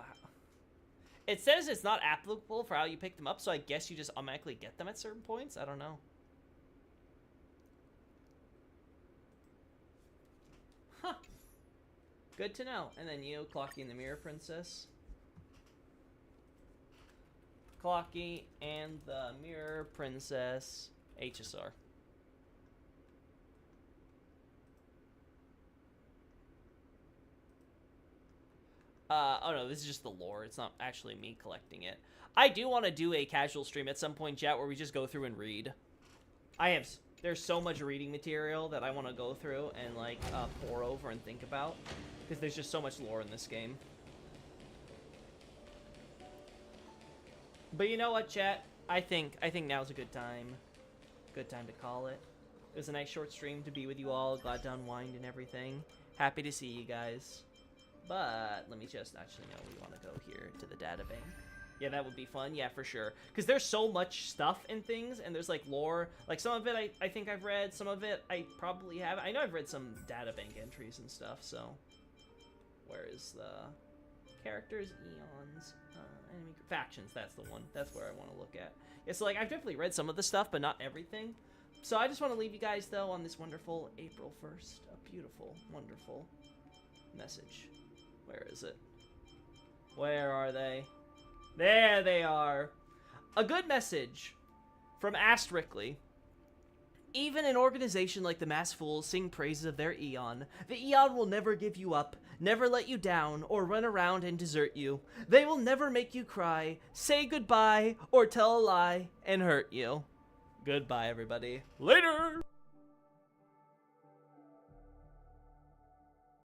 It says it's not applicable for how you pick them up, so I guess you just automatically get them at certain points. I don't know. Huh. Good to know. And then you, Clocky and the Mirror Princess. Clocky and the Mirror Princess HSR. Oh no, this is just the lore. It's not actually me collecting it. I do want to do a casual stream at some point, chat, where we just go through and read. There's so much reading material that I want to go through and, like, pore over and think about. Because there's just so much lore in this game. But you know what, chat? I think now's a good time. Good time to call it. It was a nice short stream to be with you all. Glad to unwind and everything. Happy to see you guys. But let me just actually know we want to go here to the data bank. Yeah, that would be fun. Yeah, for sure. Because there's so much stuff and things, and there's like lore. Like some of it I think I've read. Some of it I probably have. I know I've read some data bank entries and stuff, so. Where is the characters, eons, enemy factions? That's the one. That's where I want to look at. Yeah, so like I've definitely read some of the stuff, but not everything. So I just want to leave you guys though on this wonderful April 1st. A beautiful, wonderful message. Where is it? Where are they? There they are. A good message from Astrically. Even an organization like the Mass Fools sing praises of their Eon. The Eon will never give you up, never let you down, or run around and desert you. They will never make you cry, say goodbye, or tell a lie and hurt you. Goodbye, everybody. Later!